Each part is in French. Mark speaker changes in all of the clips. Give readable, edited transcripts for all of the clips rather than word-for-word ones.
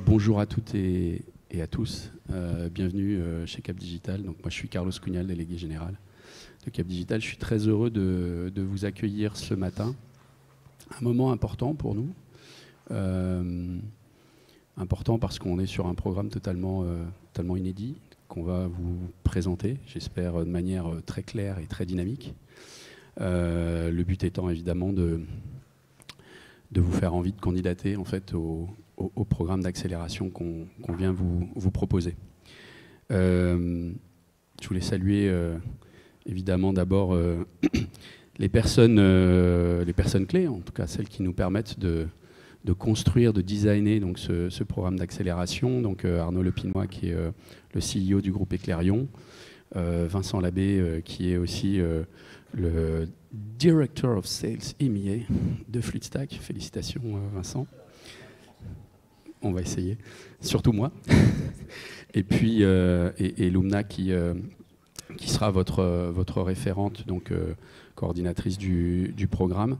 Speaker 1: Bonjour à toutes et à tous, bienvenue chez Cap Digital. Donc moi je suis Carlos Cugnal, délégué général de Cap Digital. Je suis très heureux de vous accueillir ce matin. Un moment important pour nous, important parce qu'on est sur un programme totalement inédit qu'on va vous présenter, j'espère de manière très claire et très dynamique. Le but étant évidemment de vous faire envie de candidater en fait au programme d'accélération qu'on vient vous proposer. Je voulais saluer évidemment d'abord les personnes clés, en tout cas celles qui nous permettent de construire, de designer donc, ce programme d'accélération. Donc Arnaud Lepinois qui est le CEO du groupe Eclairion, Vincent Labbé qui est aussi le Director of Sales EMEA de Fluidstack. Félicitations Vincent. On va essayer, surtout moi. Et puis et Lumna qui sera votre référente, donc coordinatrice du programme,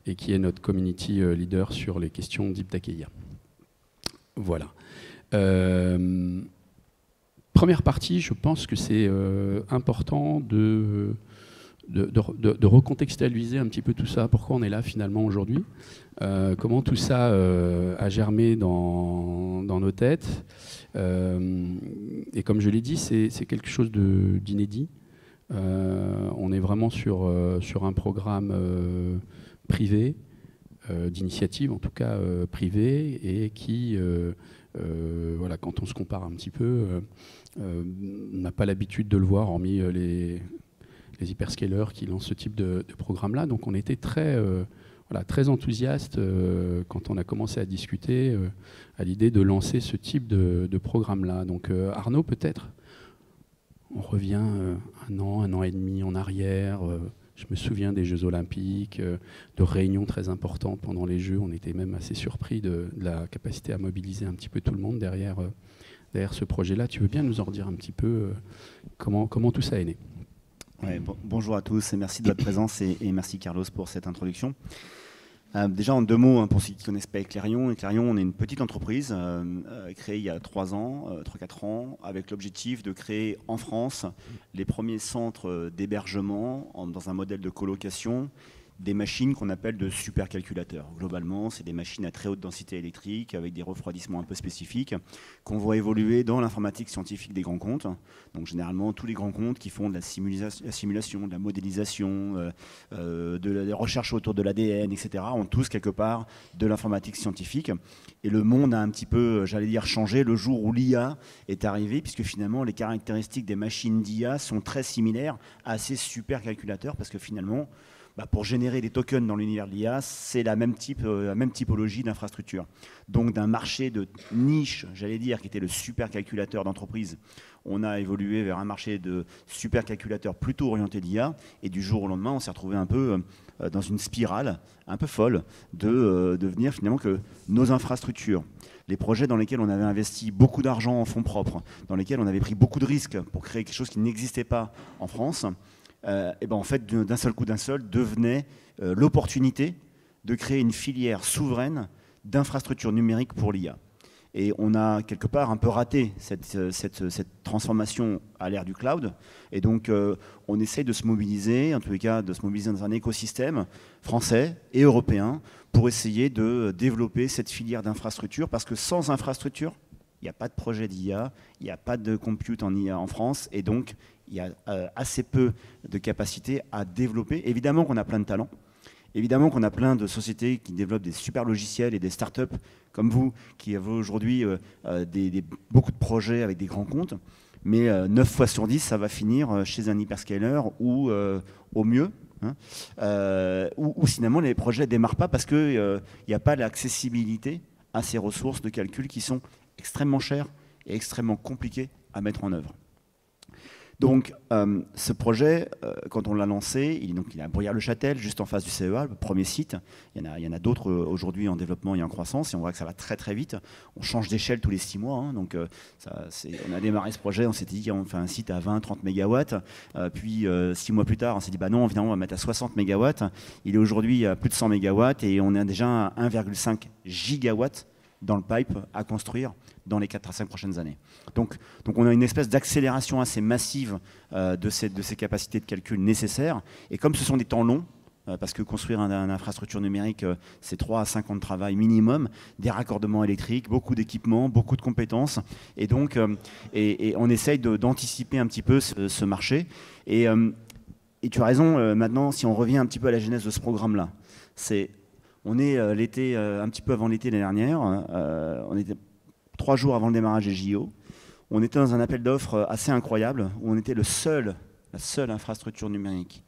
Speaker 1: et qui est notre community leader sur les questions Deep Tech et IA. Voilà. Première partie, je pense que c'est important de recontextualiser un petit peu tout ça, pourquoi on est là finalement aujourd'hui, comment tout ça a germé dans nos têtes. Et comme je l'ai dit, c'est quelque chose d'inédit. On est vraiment sur un programme privé, d'initiative en tout cas privée, et qui, voilà, quand on se compare un petit peu, n'a pas l'habitude de le voir, hormis les hyperscalers qui lancent ce type de programme-là. Donc on était très enthousiaste quand on a commencé à discuter à l'idée de lancer ce type de programme-là. Donc Arnaud, peut-être, on revient un an et demi en arrière. Je me souviens des Jeux Olympiques, de réunions très importantes pendant les Jeux. On était même assez surpris de la capacité à mobiliser un petit peu tout le monde derrière ce projet-là. Tu veux bien nous en redire un petit peu comment tout ça est né ?
Speaker 2: Ouais, bonjour à tous et merci de votre présence et merci Carlos pour cette introduction. Déjà en deux mots, pour ceux qui ne connaissent pas Eclairion, on est une petite entreprise créée il y a 3-4 ans, avec l'objectif de créer en France les premiers centres d'hébergement dans un modèle de colocation, des machines qu'on appelle de supercalculateurs. Globalement, c'est des machines à très haute densité électrique avec des refroidissements un peu spécifiques qu'on voit évoluer dans l'informatique scientifique des grands comptes. Donc généralement, tous les grands comptes qui font de la simulation, de la modélisation, de la recherche autour de l'ADN, etc., ont tous quelque part de l'informatique scientifique. Et le monde a un petit peu, j'allais dire, changé le jour où l'IA est arrivée, puisque finalement, les caractéristiques des machines d'IA sont très similaires à ces supercalculateurs, parce que finalement, pour générer des tokens dans l'univers de l'IA, c'est la même typologie d'infrastructure. Donc d'un marché de niche, j'allais dire, qui était le supercalculateur d'entreprise, on a évolué vers un marché de supercalculateurs plutôt orienté d'IA, et du jour au lendemain, on s'est retrouvé un peu dans une spirale un peu folle de devenir finalement que nos infrastructures, les projets dans lesquels on avait investi beaucoup d'argent en fonds propres, dans lesquels on avait pris beaucoup de risques pour créer quelque chose qui n'existait pas en France, et ben en fait, d'un seul coup devenait l'opportunité de créer une filière souveraine d'infrastructures numériques pour l'IA. Et on a quelque part un peu raté cette transformation à l'ère du cloud. Et donc, on essaie de se mobiliser, en tous les cas, de se mobiliser dans un écosystème français et européen pour essayer de développer cette filière d'infrastructures. Parce que sans infrastructure, il n'y a pas de projet d'IA, il n'y a pas de compute en IA en France. Et donc, il y a assez peu de capacité à développer. Évidemment qu'on a plein de talents. Évidemment qu'on a plein de sociétés qui développent des super logiciels et des startups comme vous, qui avez aujourd'hui beaucoup de projets avec des grands comptes. Mais 9 fois sur 10, ça va finir chez un hyperscaler ou au mieux. Ou finalement, les projets ne démarrent pas parce qu'il n'y a pas l'accessibilité à ces ressources de calcul qui sont extrêmement chères et extrêmement compliquées à mettre en œuvre. Donc, ce projet, quand on l'a lancé, il est à Bruyères-le-Châtel, juste en face du CEA, le premier site. Il y en a d'autres aujourd'hui en développement et en croissance, et on voit que ça va très très vite. On change d'échelle tous les 6 mois. Hein, donc, on a démarré ce projet, on s'était dit qu'on fait un site à 20-30 mégawatts. Puis, 6 mois plus tard, on s'est dit, bah non, évidemment, on va mettre à 60 mégawatts. Il est aujourd'hui à plus de 100 mégawatts, et on est déjà à 1,5 gigawatts dans le pipe à construire dans les 4 à 5 prochaines années. Donc on a une espèce d'accélération assez massive de ces capacités de calcul nécessaires. Et comme ce sont des temps longs, parce que construire une infrastructure numérique, c'est 3 à 5 ans de travail minimum, des raccordements électriques, beaucoup d'équipements, beaucoup de compétences. Et donc on essaye d'anticiper un petit peu ce marché. Et tu as raison, maintenant, si on revient un petit peu à la genèse de ce programme-là, on est l'été, un petit peu avant l'été l'année dernière, on était 3 jours avant le démarrage des JO. On était dans un appel d'offres assez incroyable, où on était la seule infrastructure numérique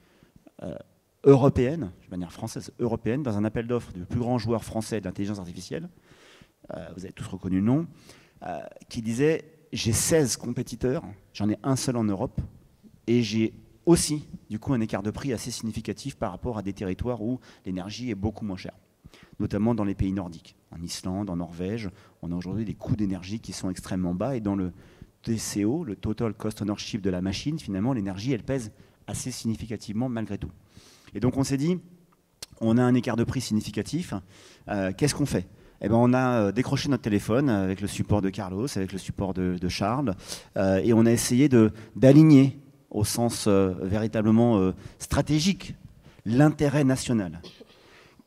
Speaker 2: européenne, de manière française, européenne, dans un appel d'offres du plus grand joueur français de l'intelligence artificielle, vous avez tous reconnu le nom, qui disait « j'ai 16 compétiteurs, j'en ai un seul en Europe, et j'ai aussi, du coup, un écart de prix assez significatif par rapport à des territoires où l'énergie est beaucoup moins chère, notamment dans les pays nordiques. En Islande, en Norvège, on a aujourd'hui des coûts d'énergie qui sont extrêmement bas, et dans le TCO, le Total Cost Ownership de la machine, finalement, l'énergie, elle pèse assez significativement malgré tout. Et donc, on s'est dit, on a un écart de prix significatif, qu'est-ce qu'on fait ? Eh ben, on a décroché notre téléphone avec le support de Carlos, avec le support de Charles, et on a essayé d'aligner au sens véritablement stratégique l'intérêt national.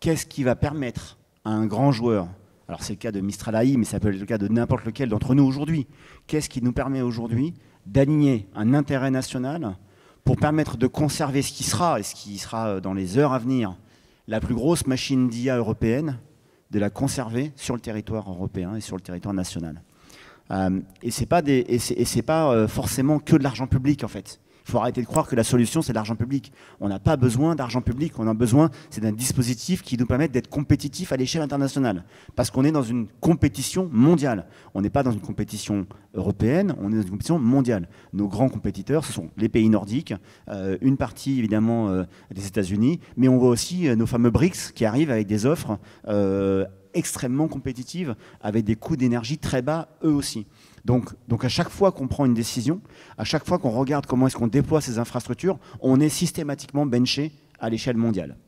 Speaker 2: Qu'est-ce qui va permettre à un grand joueur, alors c'est le cas de Mistral AI, mais ça peut être le cas de n'importe lequel d'entre nous aujourd'hui, qu'est-ce qui nous permet aujourd'hui d'aligner un intérêt national pour permettre de conserver ce qui sera dans les heures à venir la plus grosse machine d'IA européenne, de la conserver sur le territoire européen et sur le territoire national. Et c'est pas forcément que de l'argent public en fait. Il faut arrêter de croire que la solution, c'est l'argent public. On n'a pas besoin d'argent public. On a besoin, c'est d'un dispositif qui nous permette d'être compétitif à l'échelle internationale. Parce qu'on est dans une compétition mondiale. On n'est pas dans une compétition européenne, on est dans une compétition mondiale. Nos grands compétiteurs, ce sont les pays nordiques, une partie évidemment des États-Unis, mais on voit aussi nos fameux BRICS qui arrivent avec des offres extrêmement compétitives, avec des coûts d'énergie très bas eux aussi. Donc à chaque fois qu'on prend une décision, à chaque fois qu'on regarde comment est-ce qu'on déploie ces infrastructures, on est systématiquement benché à l'échelle mondiale.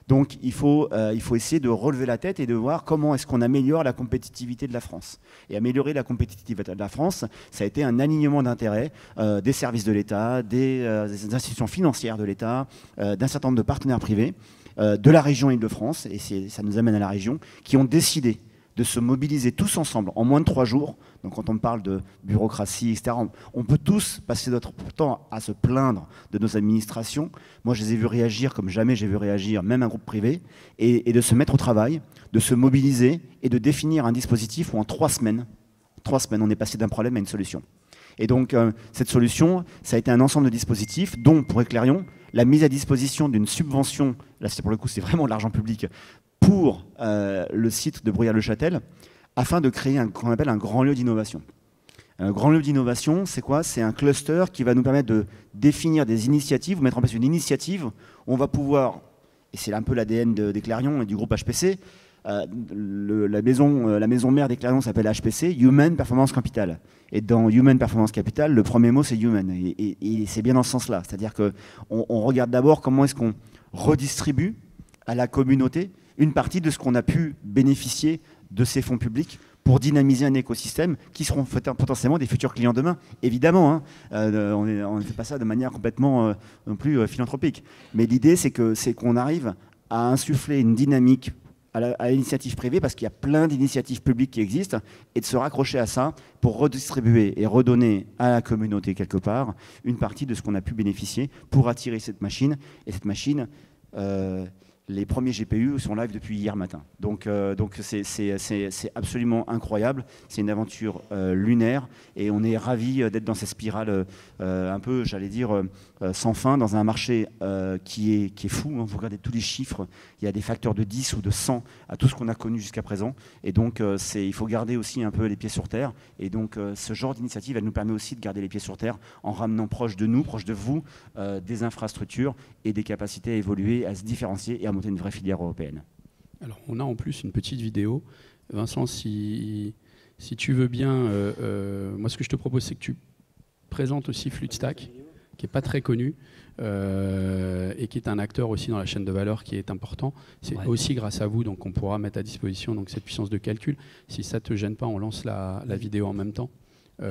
Speaker 2: Donc il faut essayer de relever la tête et de voir comment est-ce qu'on améliore la compétitivité de la France. Et améliorer la compétitivité de la France, ça a été un alignement d'intérêts des services de l'État, des institutions financières de l'État, d'un certain nombre de partenaires privés, de la région Île-de-France, et ça nous amène à la région, qui ont décidé de se mobiliser tous ensemble en moins de 3 jours. Donc quand on parle de bureaucratie, etc., on peut tous passer notre temps à se plaindre de nos administrations. Moi, je les ai vus réagir comme jamais j'ai vu réagir, même un groupe privé, et de se mettre au travail, de se mobiliser et de définir un dispositif où en 3 semaines, on est passé d'un problème à une solution. Et donc, cette solution, ça a été un ensemble de dispositifs, dont, pour Eclairion, la mise à disposition d'une subvention, là, pour le coup, c'est vraiment de l'argent public, pour le site de Bruyères-le-Châtel, afin de créer ce qu'on appelle un grand lieu d'innovation. Un grand lieu d'innovation, c'est quoi? C'est un cluster qui va nous permettre de définir des initiatives, mettre en place une initiative où on va pouvoir, et c'est un peu l'ADN d'Eclairion et du groupe HPC, la maison mère d'Eclairion s'appelle HPC, Human Performance Capital. Et dans Human Performance Capital, le premier mot c'est human. Et c'est bien dans ce sens-là. C'est-à-dire qu'on regarde d'abord comment est-ce qu'on redistribue à la communauté une partie de ce qu'on a pu bénéficier de ces fonds publics pour dynamiser un écosystème qui seront potentiellement des futurs clients demain. Évidemment, hein, on ne fait pas ça de manière complètement non plus philanthropique. Mais l'idée, c'est qu'on arrive à insuffler une dynamique à l'initiative privée, parce qu'il y a plein d'initiatives publiques qui existent, et de se raccrocher à ça pour redistribuer et redonner à la communauté quelque part une partie de ce qu'on a pu bénéficier pour attirer cette machine. Et cette machine, les premiers GPU sont live depuis hier matin. Donc c'est absolument incroyable. C'est une aventure lunaire et on est ravis d'être dans cette spirale un peu, j'allais dire, sans fin, dans un marché qui est fou. Hein. Vous regardez tous les chiffres, il y a des facteurs de 10 ou de 100 à tout ce qu'on a connu jusqu'à présent. Et donc il faut garder aussi un peu les pieds sur terre. Et donc ce genre d'initiative, elle nous permet aussi de garder les pieds sur terre en ramenant proche de nous, proche de vous, des infrastructures et des capacités à évoluer, à se différencier et à monter une vraie filière européenne. Alors,
Speaker 1: on a en plus une petite vidéo. Vincent, si tu veux bien, moi ce que je te propose, c'est que tu présentes aussi Fluidstack, qui n'est pas très connu et qui est un acteur aussi dans la chaîne de valeur qui est important. C'est aussi grâce à vous, donc on pourra mettre à disposition donc, cette puissance de calcul. Si ça ne te gêne pas, on lance la vidéo en même temps.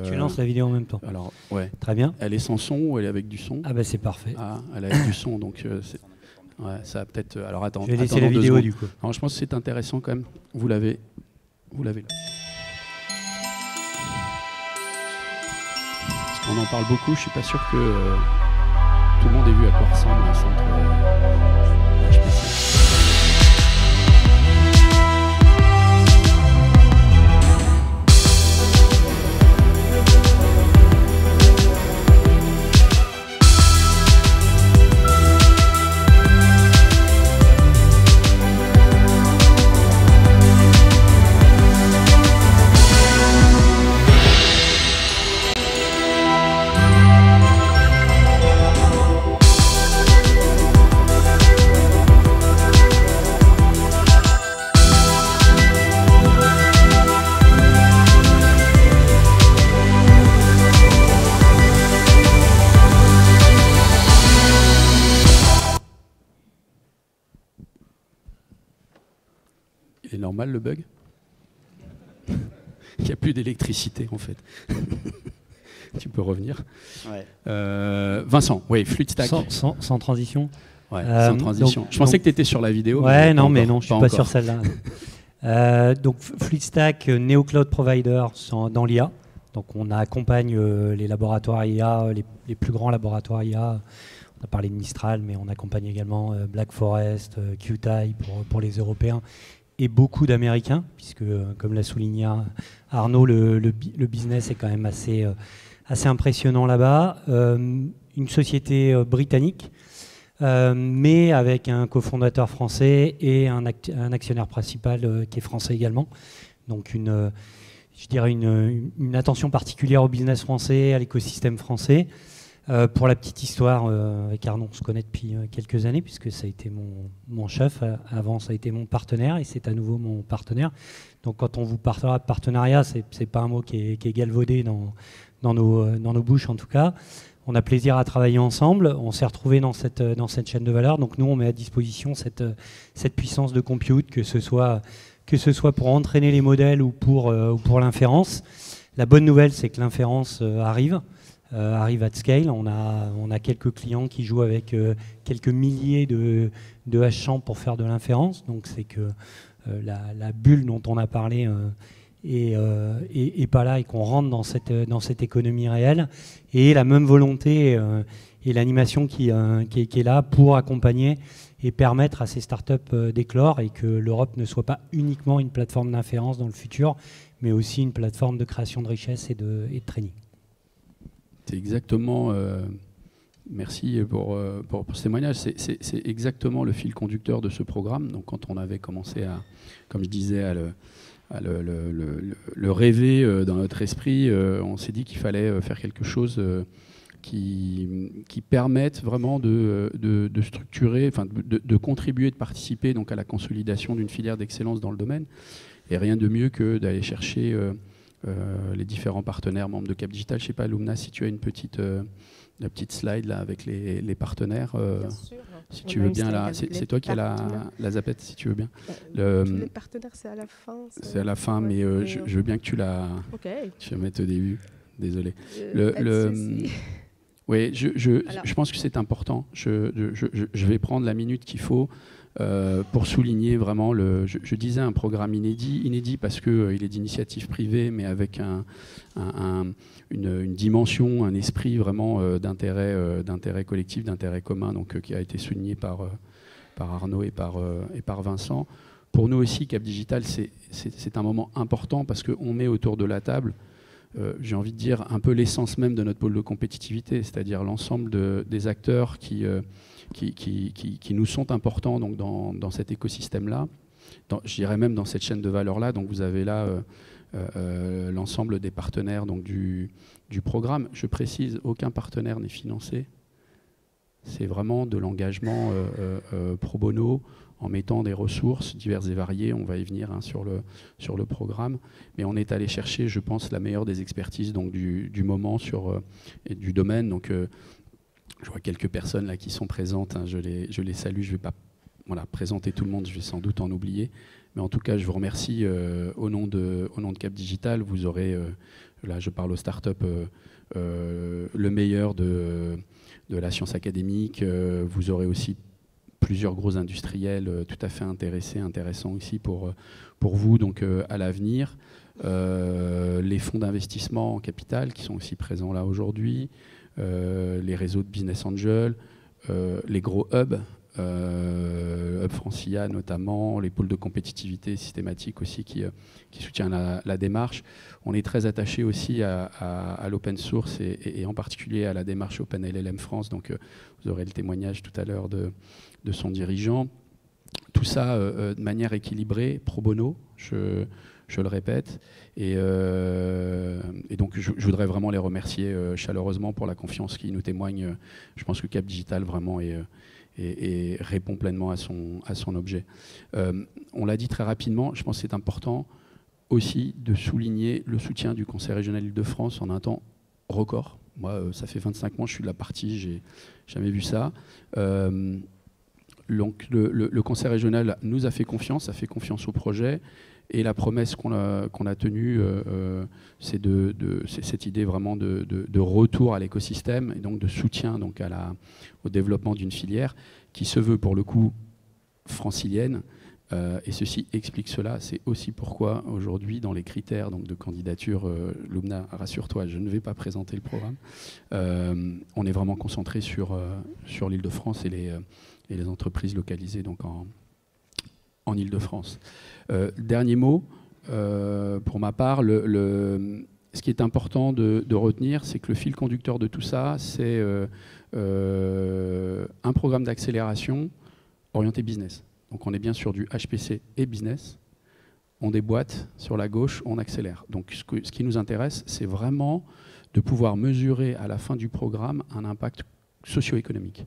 Speaker 3: Tu lances la vidéo en même temps.
Speaker 1: Alors, ouais.
Speaker 3: Très bien.
Speaker 1: Elle est sans son ou elle est avec du son?
Speaker 3: Ah bah c'est parfait.
Speaker 1: Ah, elle est avec du son, donc ouais, ça va peut-être. Alors attends.
Speaker 3: Je vais laisser la vidéo du coup.
Speaker 1: Alors, je pense que c'est intéressant quand même. Vous l'avez là. Parce qu'on en parle beaucoup. Je suis pas sûr que tout le monde ait vu à quoi ressemble un centre HPC. Il est normal le bug? Il n'y a plus d'électricité en fait. Tu peux revenir. Ouais. Vincent, oui, Fluidstack.
Speaker 3: Sans transition.
Speaker 1: Ouais, sans transition. Donc, je pensais que tu étais sur la vidéo.
Speaker 3: Ouais, non, mais non, je ne suis pas sur celle-là. Donc Fluidstack, Neo Cloud Provider dans l'IA. Donc on accompagne les laboratoires IA, les plus grands laboratoires IA. On a parlé de Mistral, mais on accompagne également Black Forest, QTI pour les Européens. Et beaucoup d'Américains, puisque, comme l'a souligné Arnaud, le business est quand même assez impressionnant là-bas. Une société britannique, mais avec un cofondateur français et un actionnaire principal qui est français également. Donc, je dirais une attention particulière au business français, à l'écosystème français. Pour la petite histoire, avec Arnaud, on se connaît depuis quelques années, puisque ça a été mon chef. Avant, ça a été mon partenaire, et c'est à nouveau mon partenaire. Donc, quand on vous parlera de partenariat, c'est pas un mot qui est galvaudé dans nos bouches, en tout cas. On a plaisir à travailler ensemble. On s'est retrouvés dans cette chaîne de valeur. Donc, nous, on met à disposition cette puissance de compute, que ce soit pour entraîner les modèles ou pour l'inférence. La bonne nouvelle, c'est que l'inférence arrive at scale. On a quelques clients qui jouent avec quelques milliers de H100 pour faire de l'inférence. Donc c'est que la bulle dont on a parlé est pas là et qu'on rentre dans cette économie réelle. Et la même volonté et l'animation qui est là pour accompagner et permettre à ces startups d'éclore et que l'Europe ne soit pas uniquement une plateforme d'inférence dans le futur, mais aussi une plateforme de création de richesse et de training.
Speaker 1: C'est exactement, merci pour ce témoignage, c'est exactement le fil conducteur de ce programme. Donc quand on avait commencé à, comme je disais, à le rêver dans notre esprit, on s'est dit qu'il fallait faire quelque chose qui permette vraiment de structurer, enfin de contribuer, de participer donc à la consolidation d'une filière d'excellence dans le domaine. Et rien de mieux que d'aller chercher les différents partenaires membres de Cap Digital. Je ne sais pas, Lumna, si tu as une petite slide là, avec les partenaires. Bien sûr. Si tu veux bien, là, c'est toi qui as la zapette, si tu veux bien.
Speaker 4: Les partenaires, c'est à la fin.
Speaker 1: C'est à la fin, mais je veux bien que tu la...
Speaker 4: Okay.
Speaker 1: Je vais mettre au début, désolé. Oui, je pense que c'est important. Je vais prendre la minute qu'il faut pour souligner vraiment, je disais un programme inédit parce qu'il est d'initiative privée, mais avec une dimension, un esprit vraiment d'intérêt collectif, d'intérêt commun, donc, qui a été souligné par par Arnaud et par Vincent. Pour nous aussi, Cap Digital, c'est un moment important parce qu'on met autour de la table, j'ai envie de dire, un peu l'essence même de notre pôle de compétitivité, c'est-à-dire l'ensemble des acteurs qui nous sont importants donc, dans cet écosystème-là, je dirais même dans cette chaîne de valeur-là. Donc vous avez là l'ensemble des partenaires donc, du programme. Je précise, aucun partenaire n'est financé. C'est vraiment de l'engagement pro bono, en mettant des ressources diverses et variées. On va y venir hein, sur le programme. Mais on est allé chercher, je pense, la meilleure des expertises donc, du moment et du domaine. Donc, je vois quelques personnes là qui sont présentes. Hein, je les salue. Je ne vais pas présenter tout le monde. Je vais sans doute en oublier. Mais en tout cas, je vous remercie au nom de Cap Digital. Vous aurez, là je parle aux startups, le meilleur de la science académique. Vous aurez aussi plusieurs gros industriels tout à fait intéressants aussi pour vous donc, à l'avenir. Les fonds d'investissement en capital qui sont aussi présents là aujourd'hui, les réseaux de business angel, les gros hubs, Hub Francia notamment, les pôles de compétitivité systématique aussi qui soutiennent la démarche. On est très attaché aussi à l'open source et en particulier à la démarche OpenLLM France. Donc vous aurez le témoignage tout à l'heure de son dirigeant. Tout ça de manière équilibrée, pro bono, je le répète. Et donc je voudrais vraiment les remercier chaleureusement pour la confiance qu'ils nous témoignent. Je pense que Cap Digital vraiment et répond pleinement à son objet. On l'a dit très rapidement, je pense que c'est important aussi de souligner le soutien du Conseil régional Île-de-France en un temps record. Moi, ça fait 25 mois que je suis de la partie, j'ai jamais vu ça. Donc, le Conseil régional nous a fait confiance au projet. Et la promesse qu'on a tenue, c'est cette idée vraiment de retour à l'écosystème et donc de soutien donc au développement d'une filière qui se veut pour le coup francilienne. Et ceci explique cela. C'est aussi pourquoi aujourd'hui, dans les critères donc, de candidature, Lumna, rassure-toi, je ne vais pas présenter le programme. On est vraiment concentré sur l'Île-de-France et les entreprises localisées donc, en Île-de-France. Dernier mot, pour ma part, ce qui est important de retenir, c'est que le fil conducteur de tout ça, c'est un programme d'accélération orienté business. Donc on est bien sur du HPC et business. On déboîte sur la gauche, on accélère. Donc ce qui nous intéresse, c'est vraiment de pouvoir mesurer à la fin du programme un impact socio-économique.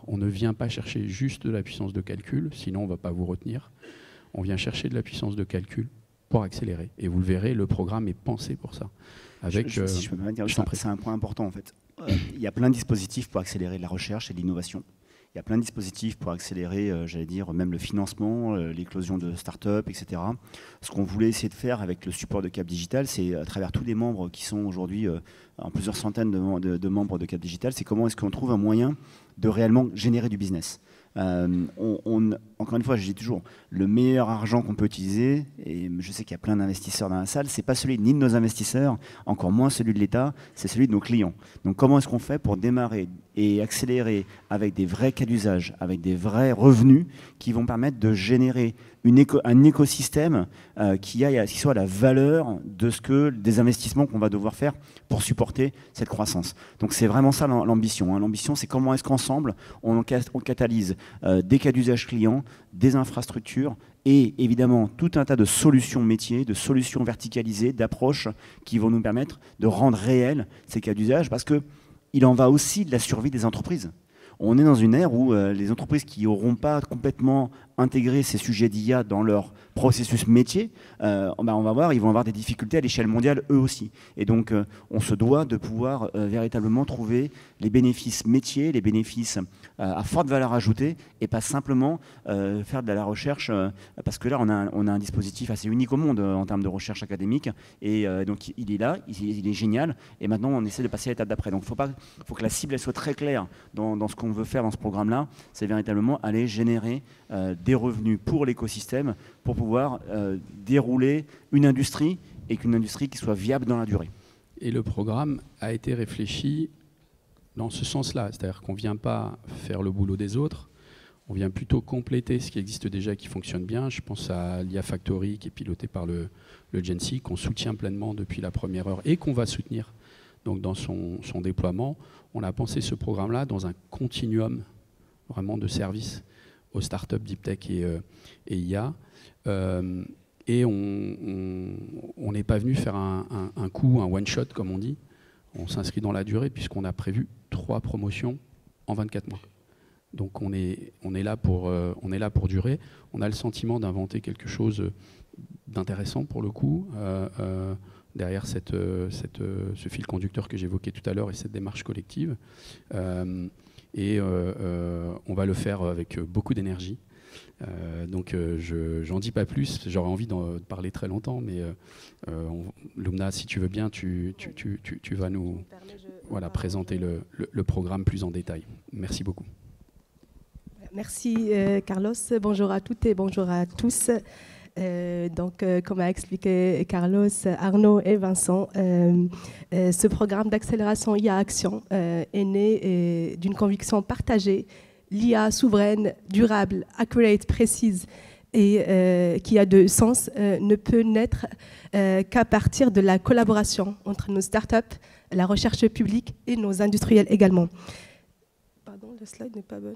Speaker 1: On ne vient pas chercher juste de la puissance de calcul, sinon on ne va pas vous retenir. On vient chercher de la puissance de calcul pour accélérer. Et vous le verrez, le programme est pensé pour ça.
Speaker 2: Si je peux me dire, c'est un point important en fait. Il y a plein de dispositifs pour accélérer la recherche et l'innovation. Il y a plein de dispositifs pour accélérer, j'allais dire, même le financement, l'éclosion de start-up, etc. Ce qu'on voulait essayer de faire avec le support de Cap Digital, c'est à travers tous les membres qui sont aujourd'hui en plusieurs centaines de membres de Cap Digital, c'est comment est-ce qu'on trouve un moyen de réellement générer du business. Encore une fois, je dis toujours, le meilleur argent qu'on peut utiliser, et je sais qu'il y a plein d'investisseurs dans la salle, c'est pas celui ni de nos investisseurs, encore moins celui de l'État, c'est celui de nos clients. Donc comment est-ce qu'on fait pour démarrer et accélérer avec des vrais cas d'usage, avec des vrais revenus qui vont permettre de générer un écosystème qui soit à la valeur des investissements qu'on va devoir faire pour supporter cette croissance. Donc c'est vraiment ça l'ambition. L'ambition, c'est comment est-ce qu'ensemble on catalyse des cas d'usage clients, des infrastructures et évidemment tout un tas de solutions métiers, de solutions verticalisées, d'approches qui vont nous permettre de rendre réels ces cas d'usage parce qu'il en va aussi de la survie des entreprises. On est dans une ère où les entreprises qui n'auront pas complètement intégré ces sujets d'IA dans leur processus métier, on va voir, ils vont avoir des difficultés à l'échelle mondiale eux aussi. Et donc, on se doit de pouvoir véritablement trouver les bénéfices métiers, les bénéfices à forte valeur ajoutée, et pas simplement faire de la recherche, parce que là, on a un dispositif assez unique au monde en termes de recherche académique, et donc il est là, il est génial, et maintenant, on essaie de passer à l'étape d'après. Donc, il faut que la cible elle soit très claire dans ce qu'on veut faire dans ce programme-là, c'est véritablement aller générer des revenus pour l'écosystème, pour pouvoir dérouler une industrie et qu'une industrie qui soit viable dans la durée.
Speaker 1: Et le programme a été réfléchi dans ce sens-là, c'est-à-dire qu'on ne vient pas faire le boulot des autres, On vient plutôt compléter ce qui existe déjà et qui fonctionne bien. Je pense à l'IA Factory qui est piloté par le GenC, qu'on soutient pleinement depuis la première heure et qu'on va soutenir donc, dans son déploiement. On a pensé ce programme-là dans un continuum vraiment de services aux startups, deep tech et IA. Et on n'est pas venu faire un coup, un one-shot comme on dit. On s'inscrit dans la durée puisqu'on a prévu 3 promotions en 24 mois. Donc on est là pour durer. On a le sentiment d'inventer quelque chose d'intéressant pour le coup, derrière ce fil conducteur que j'évoquais tout à l'heure et cette démarche collective. Et on va le faire avec beaucoup d'énergie. Donc j'en dis pas plus, j'aurais envie d'en parler très longtemps, mais Lumna, si tu veux bien, tu vas nous présenter le programme plus en détail. Merci beaucoup.
Speaker 4: Merci Carlos, bonjour à toutes et bonjour à tous. Comme a expliqué Carlos, Arnaud et Vincent, ce programme d'accélération IA Action est né d'une conviction partagée. L'IA souveraine, durable, accurate, précise et qui a de sens ne peut naître qu'à partir de la collaboration entre nos startups, la recherche publique et nos industriels également. Pardon, le slide n'est pas bon.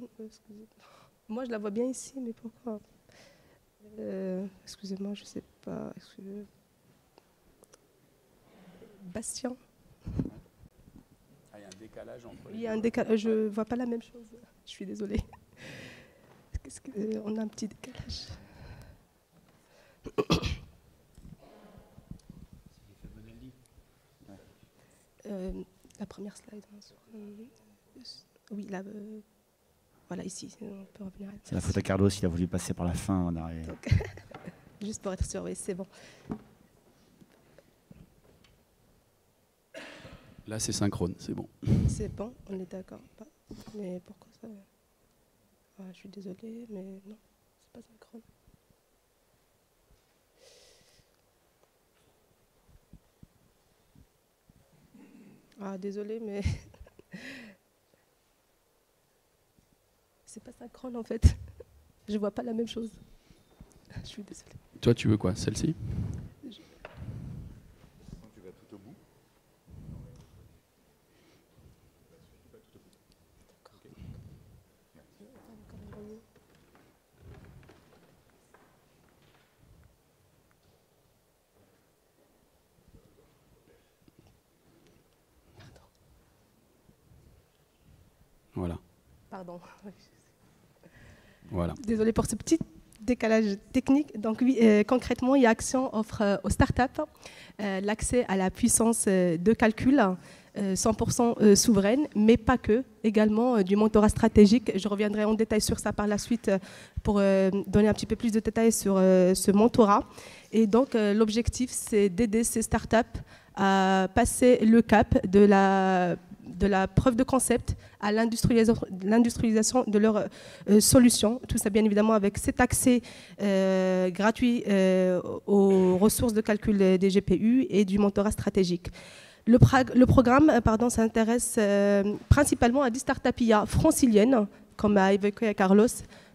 Speaker 4: Moi, je la vois bien ici, mais pourquoi excusez-moi, je ne sais pas. Bastien.
Speaker 1: Il y a un décalage entre les...
Speaker 4: Il y a un décalage, je ne vois pas la même chose. Je suis désolée. On a un petit décalage. La première slide. Oui, là. Voilà, ici, on peut revenir.
Speaker 2: C'est la faute à Carlos, il a voulu passer par la fin en arrière.
Speaker 4: Donc, juste pour être sûr, oui, c'est bon.
Speaker 1: Là, c'est synchrone, c'est bon.
Speaker 4: C'est bon, on est d'accord. Mais pourquoi ça je suis désolée, mais non, c'est pas synchrone. Désolée, mais... C'est pas synchrone en fait. Je vois pas la même chose. Je suis désolée.
Speaker 1: Toi, tu veux quoi? Celle-ci?
Speaker 2: Tu vas tout au bout.
Speaker 1: Voilà.
Speaker 4: Pardon.
Speaker 1: Voilà.
Speaker 4: Désolée pour ce petit décalage technique. Donc oui, concrètement, IA Action offre aux startups l'accès à la puissance de calcul 100% souveraine, mais pas que, également du mentorat stratégique. Je reviendrai en détail sur ça par la suite pour donner un petit peu plus de détails sur ce mentorat. Et donc l'objectif, c'est d'aider ces startups à passer le cap de la preuve de concept à l'industrialisation de leurs solutions. Tout ça, bien évidemment, avec cet accès gratuit aux ressources de calcul des GPU et du mentorat stratégique. Le programme s'intéresse principalement à des startups IA franciliennes, comme a évoqué Carlos,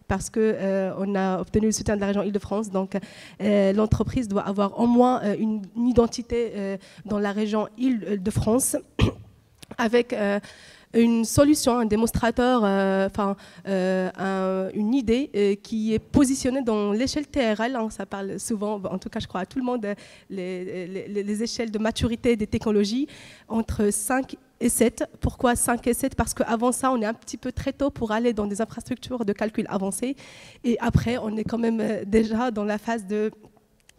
Speaker 4: parce qu'on a obtenu le soutien de la région Île-de-France. Donc, l'entreprise doit avoir au moins une identité dans la région Île-de-France, avec une solution, un démonstrateur, une idée qui est positionnée dans l'échelle TRL. Ça parle souvent, en tout cas je crois à tout le monde, les échelles de maturité des technologies entre 5 et 7. Pourquoi 5 et 7? Parce qu'avant ça, on est un petit peu très tôt pour aller dans des infrastructures de calcul avancées. Et après, on est quand même déjà dans la phase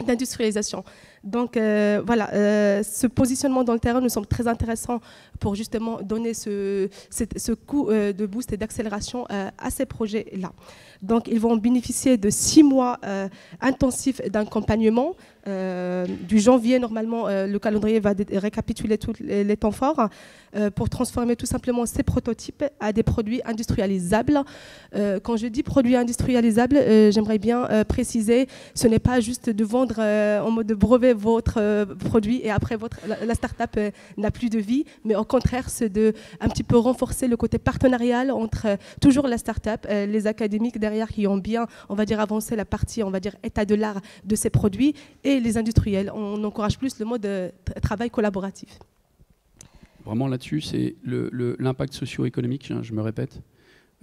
Speaker 4: d'industrialisation. Donc ce positionnement dans le terrain nous semble très intéressant pour justement donner ce coup de boost et d'accélération à ces projets-là. Donc ils vont bénéficier de 6 mois intensifs d'accompagnement. Du janvier, normalement, le calendrier va récapituler tous les temps forts pour transformer tout simplement ces prototypes à des produits industrialisables. Quand je dis produits industrialisables, j'aimerais bien préciser, ce n'est pas juste de vendre en mode brevet votre produit et après la start-up n'a plus de vie, mais au contraire, c'est de un petit peu renforcer le côté partenarial entre toujours la start-up, les académiques derrière qui ont bien, on va dire, avancé la partie, on va dire, état de l'art de ces produits et les industriels. On encourage plus le mode de travail collaboratif.
Speaker 1: Vraiment là-dessus, c'est l'impact socio-économique, je me répète.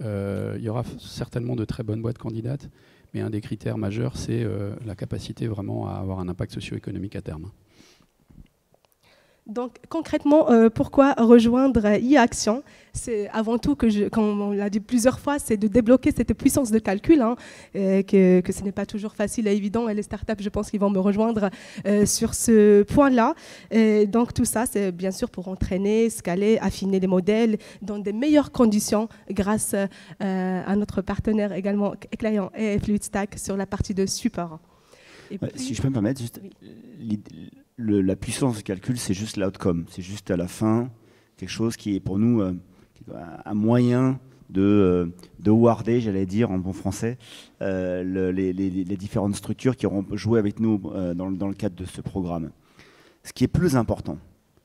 Speaker 1: Il y aura certainement de très bonnes boîtes candidates, mais un des critères majeurs, c'est la capacité vraiment à avoir un impact socio-économique à terme.
Speaker 4: Donc concrètement, pourquoi rejoindre IA Action? C'est avant tout, comme on l'a dit plusieurs fois, c'est de débloquer cette puissance de calcul, hein, que ce n'est pas toujours facile et évident. Et les startups, je pense qu'ils vont me rejoindre sur ce point-là. Donc tout ça, c'est bien sûr pour entraîner, scaler, affiner les modèles dans des meilleures conditions grâce à notre partenaire également Clarion et Fluidstack sur la partie de support.
Speaker 2: Et puis, si je peux me permettre, juste la puissance de calcul, c'est juste l'outcome. C'est juste à la fin quelque chose qui est pour nous un moyen de warder, j'allais dire en bon français, les différentes structures qui auront joué avec nous dans le cadre de ce programme. Ce qui est plus important,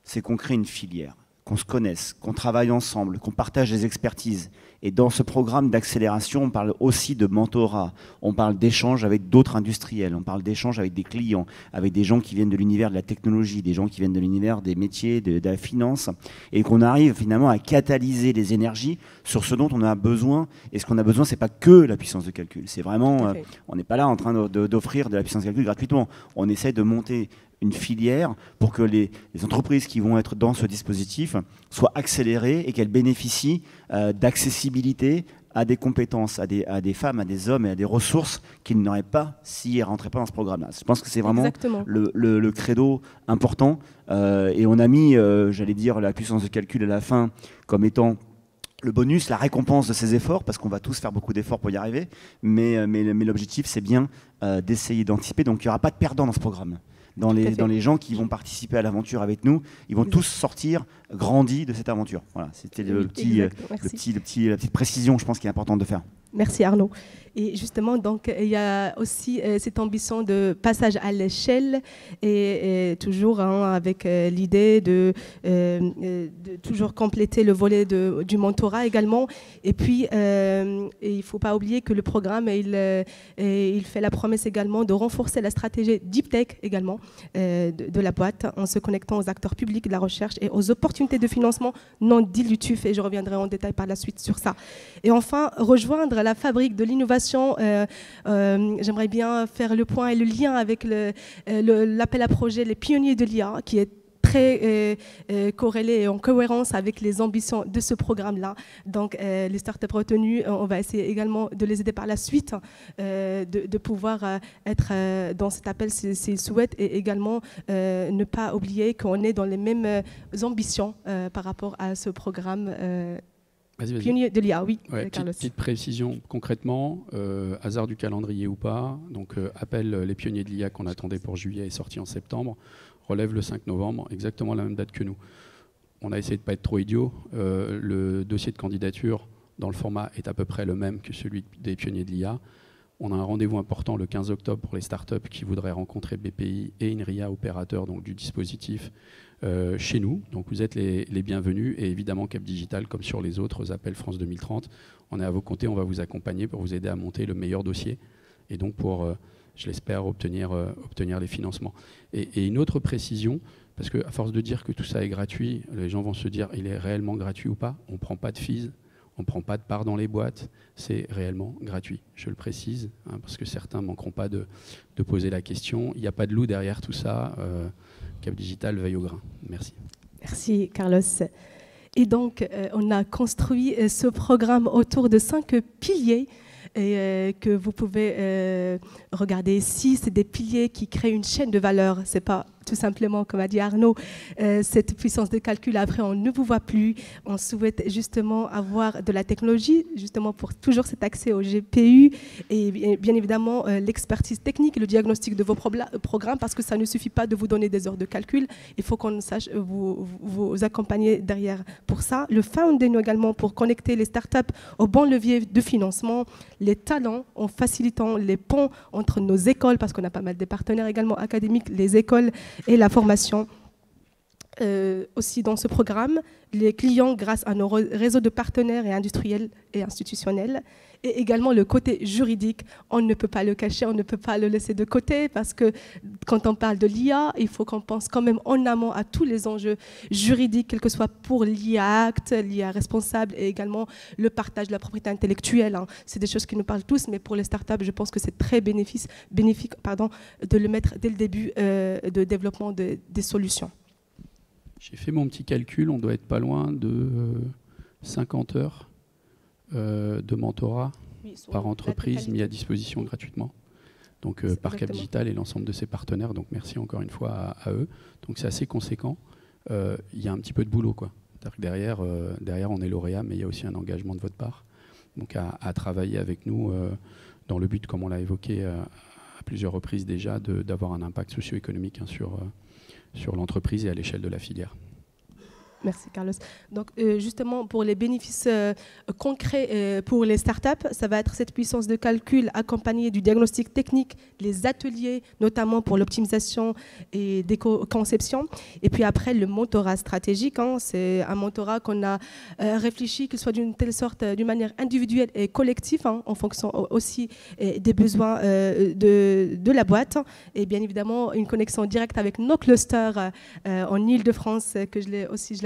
Speaker 2: c'est qu'on crée une filière, qu'on se connaisse, qu'on travaille ensemble, qu'on partage des expertises. Et dans ce programme d'accélération, on parle aussi de mentorat, on parle d'échanges avec d'autres industriels, on parle d'échanges avec des clients, avec des gens qui viennent de l'univers de la technologie, des gens qui viennent de l'univers des métiers, de la finance, et qu'on arrive finalement à catalyser les énergies sur ce dont on a besoin. Et ce qu'on a besoin, c'est pas que la puissance de calcul. C'est vraiment, on n'est pas là en train d'offrir de la puissance de calcul gratuitement. On essaie de monter une filière pour que les entreprises qui vont être dans ce dispositif soient accélérées et qu'elles bénéficient d'accessibilité à des compétences, à des femmes, à des hommes et à des ressources qu'ils n'auraient pas s'ils ne rentraient pas dans ce programme-là. Je pense que c'est vraiment le credo important. Et on a mis, j'allais dire, la puissance de calcul à la fin comme étant le bonus, la récompense de ces efforts, parce qu'on va tous faire beaucoup d'efforts pour y arriver. Mais l'objectif, c'est bien d'essayer d'anticiper. Donc il n'y aura pas de perdants dans ce programme. Dans les gens qui vont participer à l'aventure avec nous, ils vont tous sortir grandis de cette aventure. Voilà, c'était la petite précision, je pense, qui est importante de faire.
Speaker 4: Merci Arnaud. Et justement, donc, il y a aussi cette ambition de passage à l'échelle et toujours avec l'idée de toujours compléter le volet du mentorat également. Et puis, il ne faut pas oublier que le programme, il fait la promesse également de renforcer la stratégie Deep Tech également de la boîte en se connectant aux acteurs publics de la recherche et aux opportunités de financement non dilutifs. Et je reviendrai en détail par la suite sur ça. Et enfin, rejoindre la fabrique de l'innovation. J'aimerais bien faire le point et le lien avec l'appel à projet Les Pionniers de l'IA, qui est très corrélé et en cohérence avec les ambitions de ce programme-là. Donc, les startups retenues, on va essayer également de les aider par la suite, de pouvoir être dans cet appel s'ils souhaitent, et également ne pas oublier qu'on est dans les mêmes ambitions par rapport à ce programme. Pionnier de l'IA, oui, Carlos.
Speaker 1: Petite précision, concrètement, hasard du calendrier ou pas, donc appel les pionniers de l'IA qu'on attendait pour juillet est sorti en septembre, relève le 5 novembre, exactement la même date que nous. On a essayé de ne pas être trop idiot. Le dossier de candidature dans le format est à peu près le même que celui des pionniers de l'IA. On a un rendez-vous important le 15 octobre pour les startups qui voudraient rencontrer BPI et INRIA, opérateur donc, du dispositif, chez nous. Donc vous êtes les bienvenus, et évidemment Cap Digital, comme sur les autres appels France 2030, on est à vos côtés, on va vous accompagner pour vous aider à monter le meilleur dossier et donc pour, je l'espère, obtenir les financements. Et une autre précision, parce qu'à force de dire que tout ça est gratuit, les gens vont se dire il est réellement gratuit ou pas. On ne prend pas de fees, on ne prend pas de part dans les boîtes, c'est réellement gratuit. Je le précise, hein, parce que certains ne manqueront pas de poser la question. Il n'y a pas de loup derrière tout ça. Cap Digital veille au grain. Merci.
Speaker 4: Merci Carlos. Et donc, on a construit ce programme autour de 5 piliers que vous pouvez regarder ici. C'est des piliers qui créent une chaîne de valeur. Ce n'est pas tout simplement, comme a dit Arnaud, cette puissance de calcul, après, on ne vous voit plus. On souhaite justement avoir de la technologie, justement pour toujours cet accès au GPU et bien évidemment l'expertise technique et le diagnostic de vos programmes, parce que ça ne suffit pas de vous donner des heures de calcul. Il faut qu'on sache vous accompagner derrière pour ça. Le funding également pour connecter les startups au bon levier de financement, les talents en facilitant les ponts entre nos écoles, parce qu'on a pas mal de partenaires également académiques, les écoles et la formation. Aussi dans ce programme, les clients grâce à nos réseaux de partenaires et industriels et institutionnels, et également le côté juridique. On ne peut pas le cacher, on ne peut pas le laisser de côté, parce que quand on parle de l'IA, il faut qu'on pense quand même en amont à tous les enjeux juridiques, quel que soit pour l'IA Act, l'IA responsable, et également le partage de la propriété intellectuelle. C'est des choses qui nous parlent tous, mais pour les startups, je pense que c'est très bénéfique de le mettre dès le début de développement des solutions.
Speaker 1: J'ai fait mon petit calcul, on doit être pas loin de 50 heures de mentorat par entreprise mis à disposition gratuitement. Donc par Cap Digital et l'ensemble de ses partenaires. Donc merci encore une fois à eux. Donc c'est assez conséquent. Il y a un petit peu de boulot, quoi. Derrière, on est lauréat, mais il y a aussi un engagement de votre part. Donc à travailler avec nous dans le but, comme on l'a évoqué à plusieurs reprises déjà, d'avoir un impact socio-économique sur l'entreprise et à l'échelle de la filière.
Speaker 4: Merci Carlos. Donc justement pour les bénéfices concrets pour les startups, ça va être cette puissance de calcul accompagnée du diagnostic technique, les ateliers notamment pour l'optimisation et d'éco-conception. Et puis après le mentorat stratégique, c'est un mentorat qu'on a réfléchi, qu'il soit d'une telle sorte, d'une manière individuelle et collective, en fonction aussi des besoins de la boîte. Et bien évidemment une connexion directe avec nos clusters en Île-de-France, que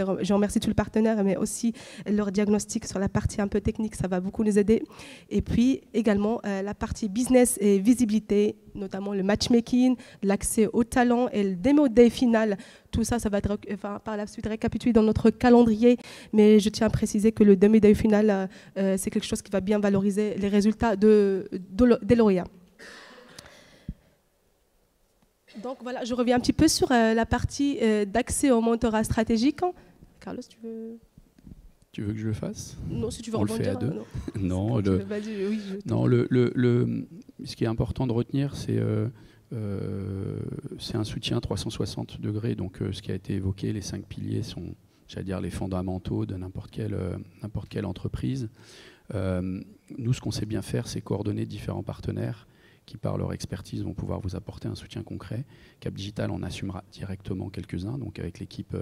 Speaker 4: je remercie tous les partenaires, mais aussi leur diagnostic sur la partie un peu technique, ça va beaucoup nous aider. Et puis également la partie business et visibilité, notamment le matchmaking, l'accès aux talents et le démo day final. Tout ça, ça va être par la suite récapitulé dans notre calendrier, mais je tiens à préciser que le demo day final, c'est quelque chose qui va bien valoriser les résultats des lauréats. Donc voilà, je reviens un petit peu sur la partie d'accès au mentorat stratégique. Carlos,
Speaker 1: tu veux que je le fasse?
Speaker 4: Non, si tu veux
Speaker 1: on
Speaker 4: rebondir.
Speaker 1: Le fait à deux.
Speaker 4: Non,
Speaker 1: ce qui est important de retenir, c'est un soutien 360 degrés. Donc ce qui a été évoqué, les 5 piliers sont, j'allais dire, les fondamentaux de n'importe quelle entreprise. Nous, ce qu'on sait bien faire, c'est coordonner différents partenaires qui, par leur expertise, vont pouvoir vous apporter un soutien concret. Cap Digital en assumera directement quelques-uns, donc avec l'équipe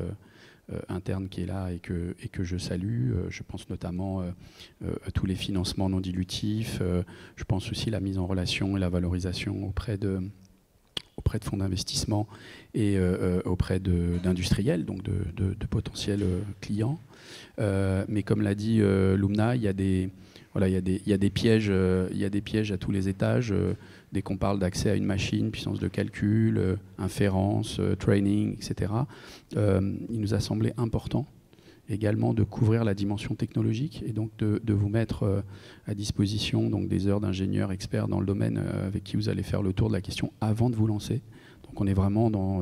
Speaker 1: interne qui est là et que je salue. Je pense notamment à tous les financements non dilutifs. Je pense aussi à la mise en relation et la valorisation auprès de fonds d'investissement et auprès d'industriels, donc de potentiels clients. Mais comme l'a dit Lumna, il y a des pièges à tous les étages. Dès qu'on parle d'accès à une machine, puissance de calcul, inférence, training, etc., il nous a semblé important également de couvrir la dimension technologique et donc de vous mettre à disposition donc, des heures d'ingénieurs experts dans le domaine avec qui vous allez faire le tour de la question avant de vous lancer. Donc on est vraiment dans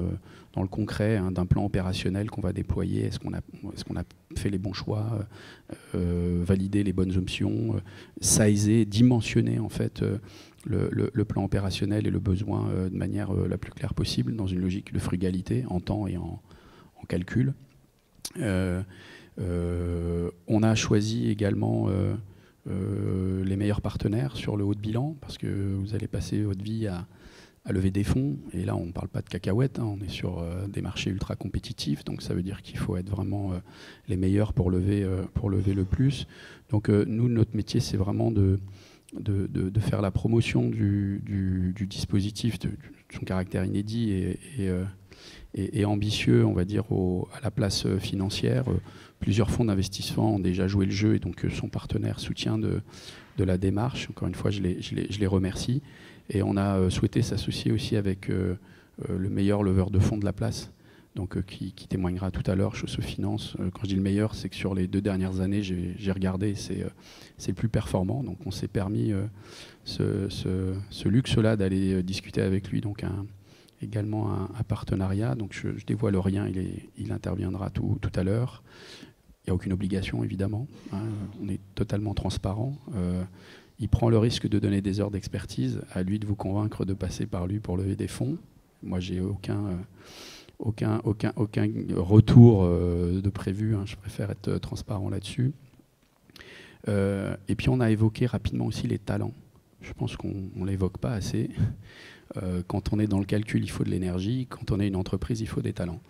Speaker 1: le concret d'un plan opérationnel qu'on va déployer. Est-ce qu'on a fait les bons choix, valider les bonnes options, sizer, dimensionner en fait le plan opérationnel et le besoin de manière la plus claire possible dans une logique de frugalité en temps et en calcul. On a choisi également les meilleurs partenaires sur le haut de bilan parce que vous allez passer votre vie à lever des fonds. Et là, on ne parle pas de cacahuètes, on est sur des marchés ultra compétitifs. Donc ça veut dire qu'il faut être vraiment les meilleurs pour lever le plus. Donc nous, notre métier, c'est vraiment de faire la promotion du dispositif, de son caractère inédit et ambitieux, on va dire, à la place financière. Plusieurs fonds d'investissement ont déjà joué le jeu et donc son partenaire soutient de la démarche. Encore une fois, je les remercie. Et on a souhaité s'associer aussi avec le meilleur leveur de fonds de la place, donc, qui témoignera tout à l'heure, Chosso Finance. Quand je dis le meilleur, c'est que sur les 2 dernières années, j'ai regardé, c'est le plus performant. Donc on s'est permis ce luxe-là d'aller discuter avec lui, donc également un partenariat. Donc je ne dévoile rien, il interviendra tout à l'heure. Il n'y a aucune obligation, évidemment. Hein, on est totalement transparent. Il prend le risque de donner des heures d'expertise. À lui de vous convaincre de passer par lui pour lever des fonds. Moi, j'ai aucun retour de prévu. Hein, je préfère être transparent là-dessus. Et puis, on a évoqué rapidement aussi les talents. Je pense qu'on ne l'évoque pas assez. Quand on est dans le calcul, il faut de l'énergie. Quand on est une entreprise, il faut des talents.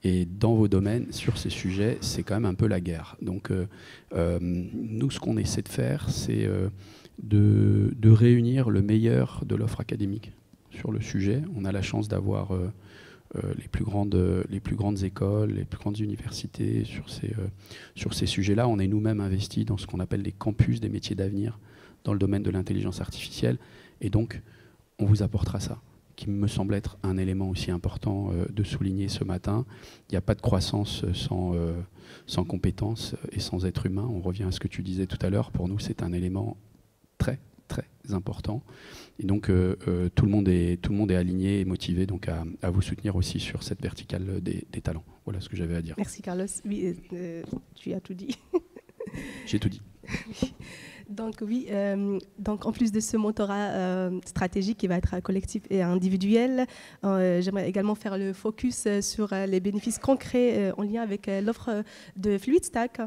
Speaker 1: Et dans vos domaines, sur ces sujets, c'est quand même un peu la guerre. Donc, nous, ce qu'on essaie de faire, c'est de réunir le meilleur de l'offre académique sur le sujet. On a la chance d'avoir les plus grandes écoles, les plus grandes universités sur ces sujets-là. On est nous-mêmes investis dans ce qu'on appelle les campus des métiers d'avenir dans le domaine de l'intelligence artificielle. Et donc, on vous apportera ça, qui me semble être un élément aussi important de souligner ce matin. Il n'y a pas de croissance sans compétences et sans être humain. On revient à ce que tu disais tout à l'heure. Pour nous, c'est un élément très, très important. Et donc, tout le monde est aligné et motivé donc, à vous soutenir aussi sur cette verticale des talents. Voilà ce que j'avais à dire.
Speaker 4: Merci, Carlos. Oui, tu as tout dit.
Speaker 1: J'ai tout dit.
Speaker 4: Donc oui, donc en plus de ce mentorat stratégique qui va être collectif et individuel, j'aimerais également faire le focus sur les bénéfices concrets en lien avec l'offre de Fluidstack,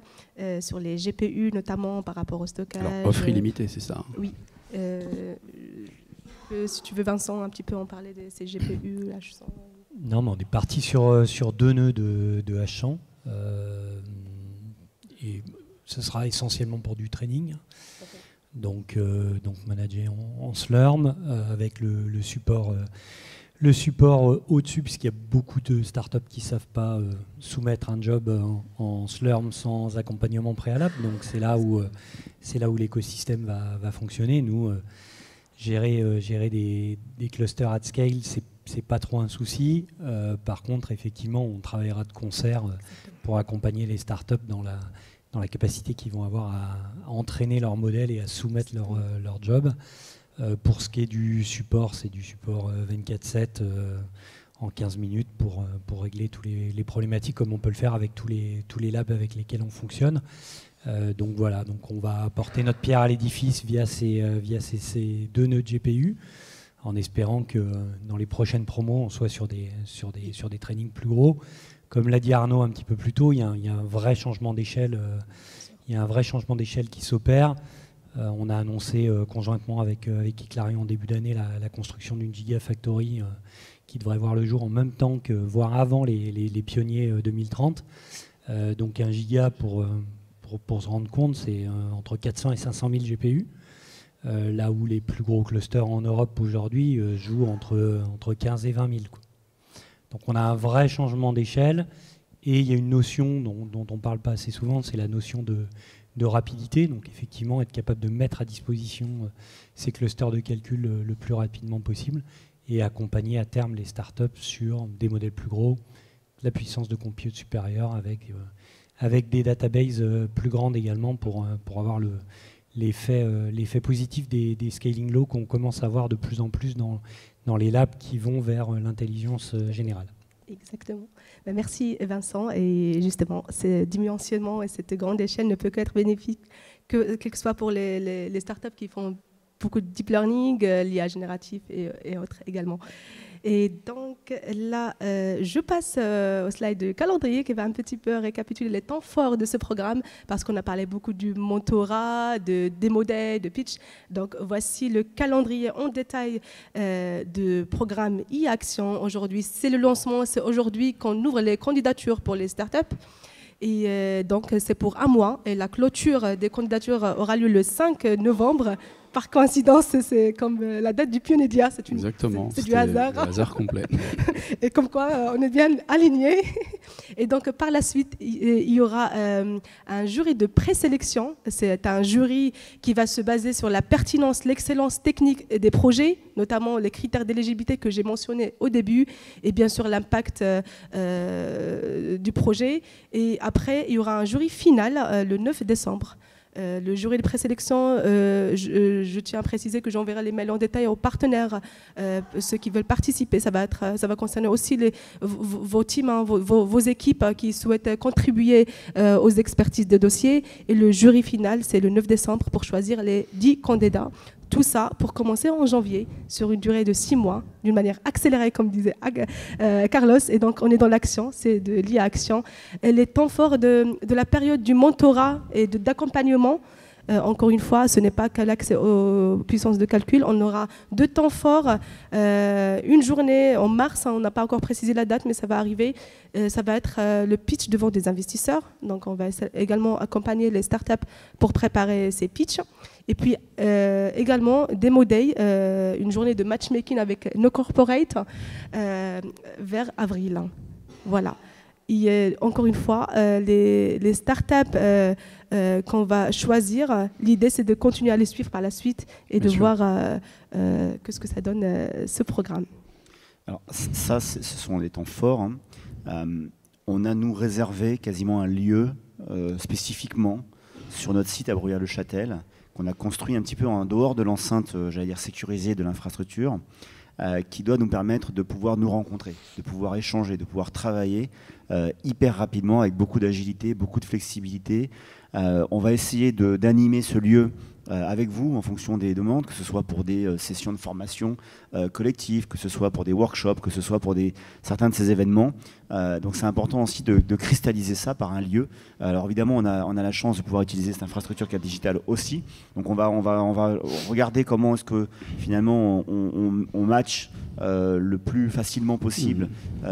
Speaker 4: sur les GPU notamment par rapport au stockage.
Speaker 1: Alors, offre illimitée, c'est ça?
Speaker 4: Oui. Si tu veux, Vincent, un petit peu en parler de ces GPU, H100.
Speaker 3: Non, mais on est parti sur 2 nœuds de H100. Et ce sera essentiellement pour du training. Donc managé en Slurm avec le support au-dessus, puisqu'il y a beaucoup de startups qui ne savent pas soumettre un job en Slurm sans accompagnement préalable. Donc c'est là où l'écosystème va fonctionner. Nous, gérer des clusters at scale, c'est pas trop un souci. Par contre, effectivement, on travaillera de concert pour accompagner les startups dans la capacité qu'ils vont avoir à entraîner leur modèle et à soumettre leur job. Pour ce qui est du support, c'est du support 24/7 en 15 minutes pour régler tous les problématiques comme on peut le faire avec tous les labs avec lesquels on fonctionne. Donc voilà, donc on va apporter notre pierre à l'édifice via ces 2 nœuds de GPU, en espérant que dans les prochaines promos, on soit sur des trainings plus gros. Comme l'a dit Arnaud un petit peu plus tôt, il y a un vrai changement d'échelle. Qui s'opère. On a annoncé conjointement avec Eclairion en début d'année la construction d'une Gigafactory qui devrait voir le jour en même temps voire avant les pionniers 2030. Donc un giga pour se rendre compte, c'est entre 400 et 500 000 GPU. Là où les plus gros clusters en Europe aujourd'hui jouent entre 15 et 20 000. Quoi. Donc on a un vrai changement d'échelle et il y a une notion dont on ne parle pas assez souvent, c'est la notion de rapidité. Donc effectivement, être capable de mettre à disposition ces clusters de calcul le plus rapidement possible et accompagner à terme les startups sur des modèles plus gros, la puissance de compute supérieure avec des databases plus grandes également pour avoir l'effet positif des scaling laws qu'on commence à voir de plus en plus dans les labs qui vont vers l'intelligence générale.
Speaker 4: Exactement. Merci Vincent. Et justement, ce dimensionnement et cette grande échelle ne peut qu'être bénéfique, quel que soit pour les startups qui font beaucoup de deep learning, l'IA génératif et autres également. Et donc là, je passe au slide de calendrier qui va un petit peu récapituler les temps forts de ce programme parce qu'on a parlé beaucoup du mentorat, des modèles, de pitch. Donc voici le calendrier en détail du programme e-Action. Aujourd'hui, c'est le lancement, c'est aujourd'hui qu'on ouvre les candidatures pour les startups. Et donc c'est pour un mois et la clôture des candidatures aura lieu le 5 novembre. Par coïncidence, c'est comme la date du Pionedia, c'est du hasard.
Speaker 1: Le hasard complet.
Speaker 4: Et comme quoi, on est bien alignés. Et donc, par la suite, il y aura un jury de présélection. C'est un jury qui va se baser sur la pertinence, l'excellence technique des projets, notamment les critères d'éligibilité que j'ai mentionnés au début, et bien sûr l'impact du projet. Et après, il y aura un jury final le 9 décembre. Le jury de présélection, je tiens à préciser que j'enverrai les mails en détail aux partenaires, ceux qui veulent participer. Ça va concerner aussi vos teams, hein, vos équipes qui souhaitent contribuer aux expertises de dossiers. Et le jury final, c'est le 9 décembre pour choisir les 10 candidats. Tout ça pour commencer en janvier sur une durée de 6 mois, d'une manière accélérée, comme disait Carlos. Et donc, on est dans l'action, c'est de l'IA Action. Et les temps forts de la période du mentorat et d'accompagnement, encore une fois, ce n'est pas qu'à l'accès aux puissances de calcul. On aura 2 temps forts, une journée en mars, hein, on n'a pas encore précisé la date, mais ça va arriver. Ça va être le pitch devant des investisseurs. Donc, on va également accompagner les startups pour préparer ces pitchs. Et puis également Demo Day, une journée de matchmaking avec nos corporates vers avril. Voilà. Et, encore une fois, les startups qu'on va choisir, l'idée c'est de continuer à les suivre par la suite et de voir ce que ça donne ce programme.
Speaker 2: Alors ça, ce sont des temps forts. Hein. On a nous réservé quasiment un lieu spécifiquement sur notre site à Bruyères-le-Châtel, qu'on a construit un petit peu en dehors de l'enceinte, j'allais dire sécurisée de l'infrastructure, qui doit nous permettre de pouvoir nous rencontrer, de pouvoir échanger, de pouvoir travailler hyper rapidement avec beaucoup d'agilité, beaucoup de flexibilité. On va essayer d'animer ce lieu avec vous en fonction des demandes, que ce soit pour des sessions de formation collectives, que ce soit pour des workshops, que ce soit pour certains de ces événements. Donc c'est important aussi de cristalliser ça par un lieu. Alors évidemment, on a la chance de pouvoir utiliser cette infrastructure Cap Digital aussi. Donc on va regarder comment est-ce que finalement on match le plus facilement possible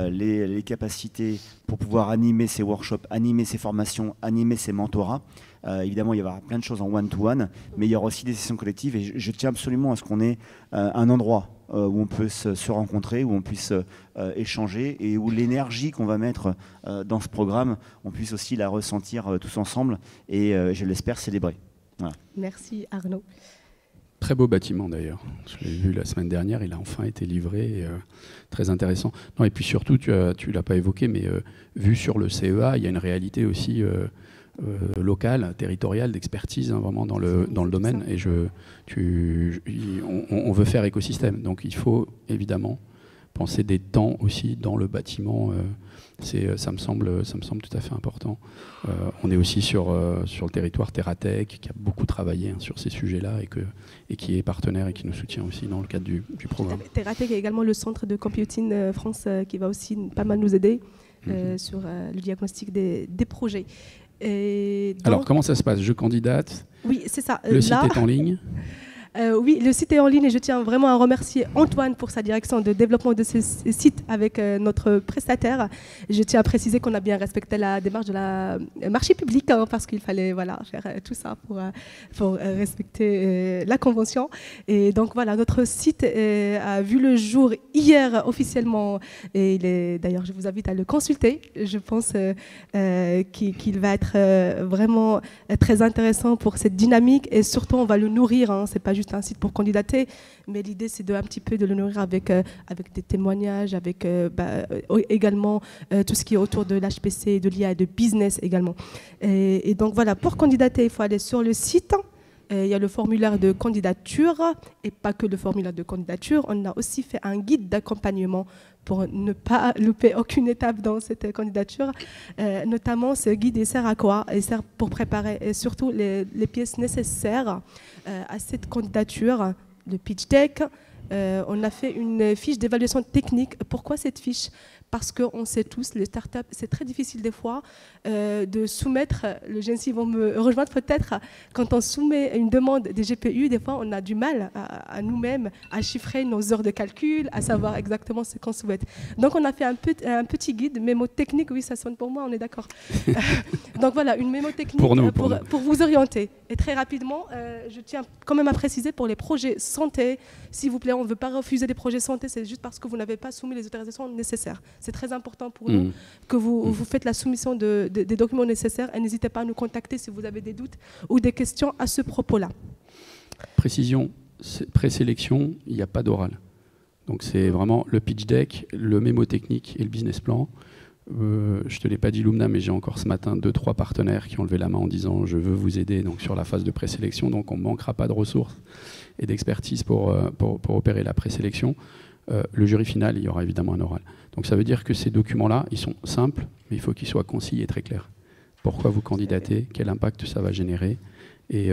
Speaker 2: les capacités pour pouvoir animer ces workshops, animer ces formations, animer ces mentorats. Évidemment, il y aura plein de choses en one-to-one, mais il y aura aussi des sessions collectives et je tiens absolument à ce qu'on ait un endroit où on peut se rencontrer, où on puisse échanger et où l'énergie qu'on va mettre dans ce programme, on puisse aussi la ressentir tous ensemble et je l'espère célébrer. Voilà.
Speaker 4: Merci Arnaud.
Speaker 1: Très beau bâtiment d'ailleurs. Je l'ai vu la semaine dernière, il a enfin été livré. Très intéressant. Non, et puis surtout, tu l'as pas évoqué, mais vu sur le CEA, il y a une réalité aussi locale, territoriale, d'expertise, hein, vraiment dans le domaine. Et on veut faire écosystème. Donc il faut évidemment penser des temps aussi dans le bâtiment. Ça me semble tout à fait important. On est aussi sur le territoire Terratech, qui a beaucoup travaillé sur ces sujets-là et qui est partenaire et qui nous soutient aussi dans le cadre du programme.
Speaker 4: Terratech est également le centre de computing France qui va aussi pas mal nous aider sur le diagnostic des projets. Et donc,
Speaker 1: alors, comment ça se passe? Je candidate.
Speaker 4: Oui, c'est ça.
Speaker 1: Le site est en ligne.
Speaker 4: Oui, le site est en ligne et je tiens vraiment à remercier Antoine pour sa direction de développement de ce site avec notre prestataire. Je tiens à préciser qu'on a bien respecté la démarche de la marché public parce qu'il fallait faire tout ça pour respecter la convention. Et donc voilà, notre site a vu le jour hier officiellement et d'ailleurs je vous invite à le consulter. Je pense qu'il va être vraiment très intéressant pour cette dynamique et surtout on va le nourrir. C'est pas juste un site pour candidater, mais l'idée c'est un petit peu de le nourrir avec des témoignages, avec également tout ce qui est autour de l'HPC, de l'IA et de business également. Et donc voilà, pour candidater, il faut aller sur le site. Il y a le formulaire de candidature et pas que le formulaire de candidature. On a aussi fait un guide d'accompagnement pour ne pas louper aucune étape dans cette candidature. Notamment, ce guide il sert à quoi? Il sert pour préparer surtout les pièces nécessaires à cette candidature, le pitch deck. On a fait une fiche d'évaluation technique. Pourquoi cette fiche? Parce qu'on sait tous, les startups, c'est très difficile des fois de soumettre, le GNC vont me rejoindre peut-être, quand on soumet une demande des GPU, des fois on a du mal à nous-mêmes à chiffrer nos heures de calcul, à savoir exactement ce qu'on souhaite. Donc on a fait un petit guide, mémo technique, oui ça sonne pour moi, on est d'accord. Donc voilà, une mémo technique pour vous orienter. Et très rapidement, je tiens quand même à préciser pour les projets santé, s'il vous plaît, on ne veut pas refuser des projets santé, c'est juste parce que vous n'avez pas soumis les autorisations nécessaires. C'est très important pour nous que vous faites la soumission des documents nécessaires et n'hésitez pas à nous contacter si vous avez des doutes ou des questions à ce propos-là.
Speaker 1: Précision, présélection, il n'y a pas d'oral. Donc c'est vraiment le pitch deck, le mémo technique et le business plan. je ne te l'ai pas dit, Lumna, mais j'ai encore ce matin 2-3 partenaires qui ont levé la main en disant « je veux vous aider donc, sur la phase de présélection ». Donc on ne manquera pas de ressources et d'expertise pour opérer la présélection. Le jury final, il y aura évidemment un oral. Donc ça veut dire que ces documents-là, ils sont simples, mais il faut qu'ils soient concis et très clairs. Pourquoi vous candidatez, quel impact ça va générer, et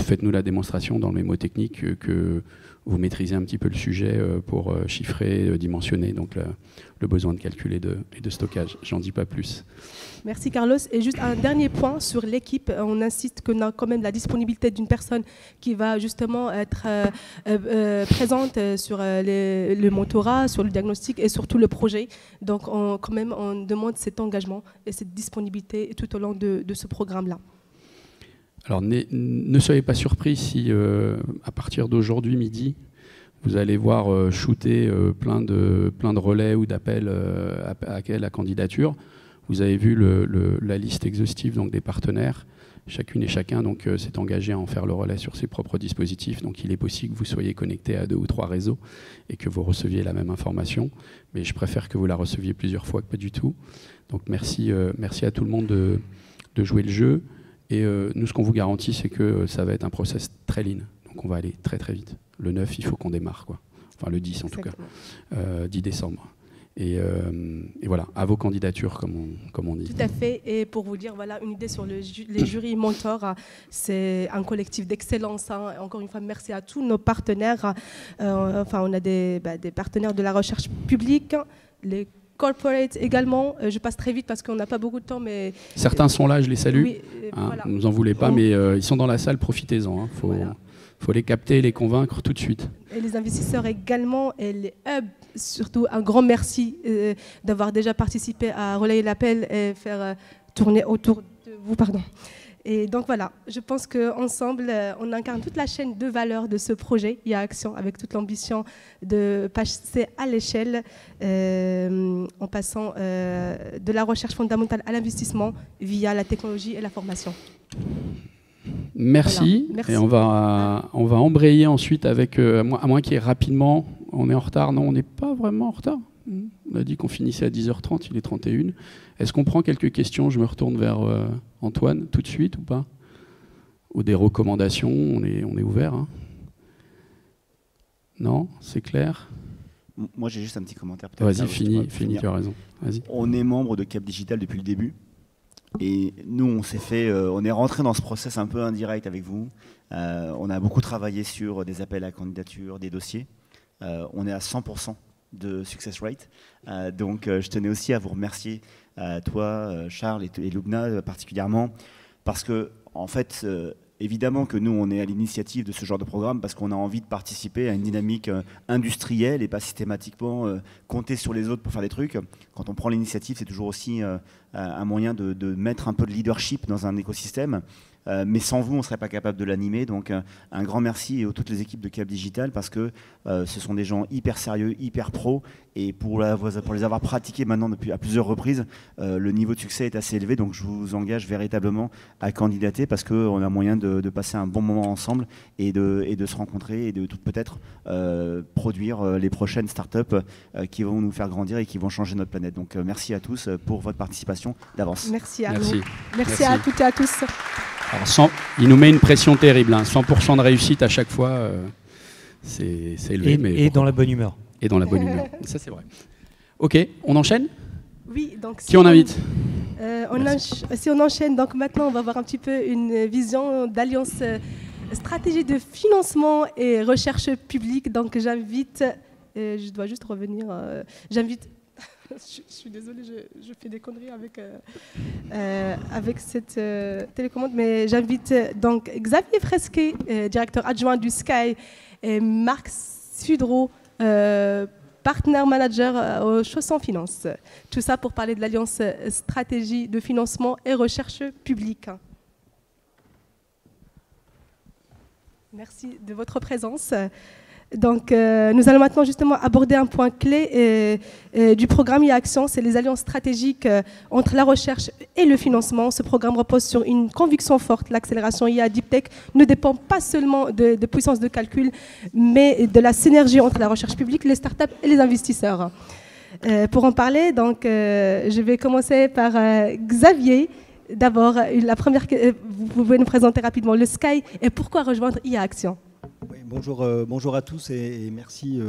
Speaker 1: faites-nous la démonstration dans le mémo technique que vous maîtrisez un petit peu le sujet pour chiffrer, dimensionner donc le besoin de calcul et de stockage. J'en dis pas plus.
Speaker 4: Merci Carlos. Et juste un dernier point sur l'équipe. On insiste qu'on a quand même la disponibilité d'une personne qui va justement être présente sur le mentorat, sur le diagnostic et surtout le projet. Donc on demande cet engagement et cette disponibilité tout au long de ce programme-là.
Speaker 1: Alors ne soyez pas surpris si à partir d'aujourd'hui midi, vous allez voir shooter plein de relais ou d'appels à la candidature. Vous avez vu la liste exhaustive donc, des partenaires. Chacune et chacun s'est engagé à en faire le relais sur ses propres dispositifs. Donc il est possible que vous soyez connecté à 2 ou 3 réseaux et que vous receviez la même information. Mais je préfère que vous la receviez plusieurs fois que pas du tout. Donc merci à tout le monde de jouer le jeu. Et nous, ce qu'on vous garantit, c'est que ça va être un process très lean. Donc on va aller très très vite. Le 9, il faut qu'on démarre, quoi. Enfin le 10 en tout cas, 10 décembre. Et voilà, à vos candidatures, comme on dit.
Speaker 4: Tout à fait. Et pour vous dire, voilà, une idée sur les jurys mentors, c'est un collectif d'excellence. Hein. Encore une fois, merci à tous nos partenaires. On a des partenaires de la recherche publique, les corporate également. Je passe très vite parce qu'on n'a pas beaucoup de temps, mais
Speaker 1: certains sont là, je les salue.
Speaker 4: Oui,
Speaker 1: voilà. Ne nous en voulez pas, mais ils sont dans la salle, profitez-en. Hein. Faut les capter, les convaincre tout de suite.
Speaker 4: Et les investisseurs également, et les hubs, surtout un grand merci d'avoir déjà participé à relayer l'appel et faire tourner autour de vous. Pardon. Et donc voilà, je pense qu'ensemble, on incarne toute la chaîne de valeur de ce projet. Il y a Action avec toute l'ambition de passer à l'échelle en passant de la recherche fondamentale à l'investissement via la technologie et la formation.
Speaker 1: Merci.
Speaker 4: Voilà. Merci.
Speaker 1: Et on va embrayer ensuite avec, à moins qu'il y ait rapidement, on est en retard. Non, on n'est pas vraiment en retard. On a dit qu'on finissait à 10h30, il est 31. Est-ce qu'on prend quelques questions? Je me retourne vers Antoine tout de suite ou pas? Ou des recommandations? On est ouvert. Hein. Non, c'est clair.
Speaker 2: Moi, j'ai juste un petit commentaire.
Speaker 1: Vas-y, finis, tu as raison. Vas-y.
Speaker 2: On est membre de Cap Digital depuis le début. Et nous, on est rentré dans ce process un peu indirect avec vous. On a beaucoup travaillé sur des appels à candidature, des dossiers. On est à 100% de success rate. Donc, je tenais aussi à vous remercier, toi, Charles et Lumna particulièrement, parce que, en fait, évidemment que nous, on est à l'initiative de ce genre de programme parce qu'on a envie de participer à une dynamique industrielle et pas systématiquement compter sur les autres pour faire des trucs. Quand on prend l'initiative, c'est toujours aussi un moyen de mettre un peu de leadership dans un écosystème. Mais sans vous, on ne serait pas capable de l'animer. Donc, un grand merci à toutes les équipes de Cap Digital parce que ce sont des gens hyper sérieux, hyper pros. Et pour les avoir pratiqués maintenant à plusieurs reprises, le niveau de succès est assez élevé. Donc, je vous engage véritablement à candidater parce qu'on a moyen de passer un bon moment ensemble et de se rencontrer et de peut-être produire les prochaines startups qui vont nous faire grandir et qui vont changer notre planète. Donc, merci à tous pour votre participation d'avance.
Speaker 4: Merci à vous. Merci à toutes et à tous.
Speaker 1: Alors, il nous met une pression terrible, hein. 100% de réussite à chaque fois, c'est élevé.
Speaker 3: Et dans la bonne humeur.
Speaker 1: Et dans la bonne humeur, ça c'est vrai. Ok, on enchaîne?
Speaker 4: Oui, donc
Speaker 1: qui on invite?
Speaker 4: Si on enchaîne, donc maintenant on va voir un petit peu une vision d'alliance stratégie de financement et recherche publique. Donc j'invite, je dois juste revenir, j'invite... Je suis désolée, je fais des conneries avec cette télécommande, mais j'invite donc Xavier Fresquet, directeur adjoint du Sky, et Marc Sudreau, partenaire manager au Chausson Finance. Tout ça pour parler de l'Alliance stratégie de financement et recherche publique. Merci de votre présence. Donc, nous allons maintenant justement aborder un point clé du programme IA Action, c'est les alliances stratégiques entre la recherche et le financement. Ce programme repose sur une conviction forte. L'accélération IA Deep Tech ne dépend pas seulement de puissance de calcul, mais de la synergie entre la recherche publique, les startups et les investisseurs. Pour en parler, donc, je vais commencer par Xavier. D'abord, vous pouvez nous présenter rapidement le Sky et pourquoi rejoindre IA Action.
Speaker 5: Oui, bonjour à tous et merci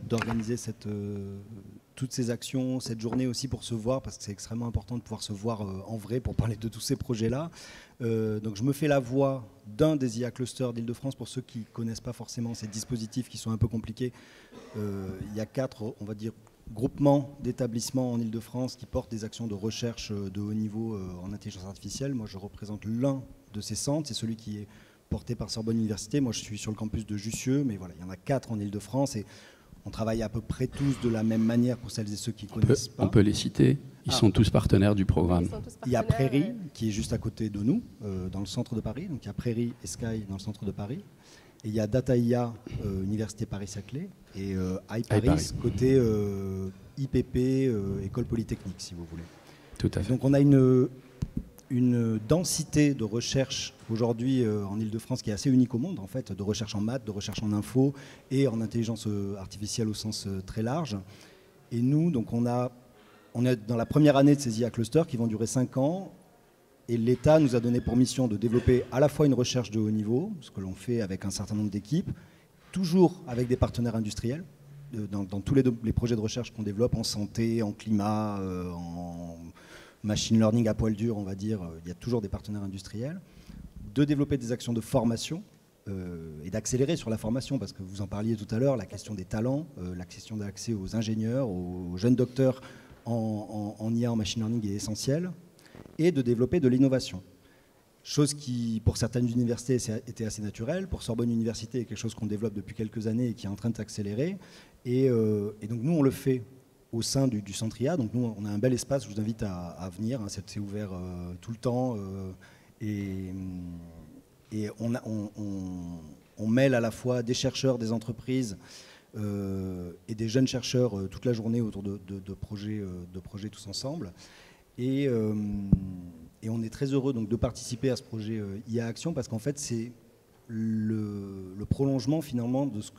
Speaker 5: d'organiser toutes ces actions, cette journée aussi pour se voir, parce que c'est extrêmement important de pouvoir se voir en vrai pour parler de tous ces projets-là. Donc je me fais la voix d'un des IA clusters d'Île-de-France pour ceux qui ne connaissent pas forcément ces dispositifs qui sont un peu compliqués. Il y a 4, on va dire, groupements d'établissements en Île-de-France qui portent des actions de recherche de haut niveau en intelligence artificielle. Moi, je représente l'un de ces centres, c'est celui qui est porté par Sorbonne Université. Moi, je suis sur le campus de Jussieu, mais voilà, il y en a 4 en Île-de-France et on travaille à peu près tous de la même manière pour celles et ceux qui ne connaissent pas.
Speaker 1: On peut les citer, ils sont tous partenaires du programme.
Speaker 5: Il y a Prairie, qui est juste à côté de nous, dans le centre de Paris. Donc il y a Prairie et Sky dans le centre de Paris. Et il y a DataIA, Université Paris-Saclay, et iParis, côté IPP, École Polytechnique, si vous voulez.
Speaker 1: Tout à fait.
Speaker 5: Donc on a une densité de recherche aujourd'hui en Île-de-France qui est assez unique au monde, en fait, de recherche en maths, de recherche en info et en intelligence artificielle au sens très large. Et nous, donc on est dans la première année de ces IA clusters qui vont durer 5 ans. Et l'État nous a donné pour mission de développer à la fois une recherche de haut niveau, ce que l'on fait avec un certain nombre d'équipes, toujours avec des partenaires industriels, dans tous les projets de recherche qu'on développe en santé, en climat, en machine learning à poil dur, on va dire, il y a toujours des partenaires industriels, de développer des actions de formation et d'accélérer sur la formation, parce que vous en parliez tout à l'heure, la question des talents, la question de l'accès aux ingénieurs, aux jeunes docteurs en IA, en machine learning est essentielle, et de développer de l'innovation. Chose qui, pour certaines universités, était assez naturelle. Pour Sorbonne Université, est quelque chose qu'on développe depuis quelques années et qui est en train de s'accélérer. Et donc nous, on le fait au sein du centre IA. Donc nous, on a un bel espace, je vous invite à venir. Hein, c'est ouvert tout le temps. Et on mêle à la fois des chercheurs, des entreprises et des jeunes chercheurs toute la journée autour de projets tous ensemble. Et on est très heureux donc, de participer à ce projet IA Action parce qu'en fait, c'est le prolongement finalement de ce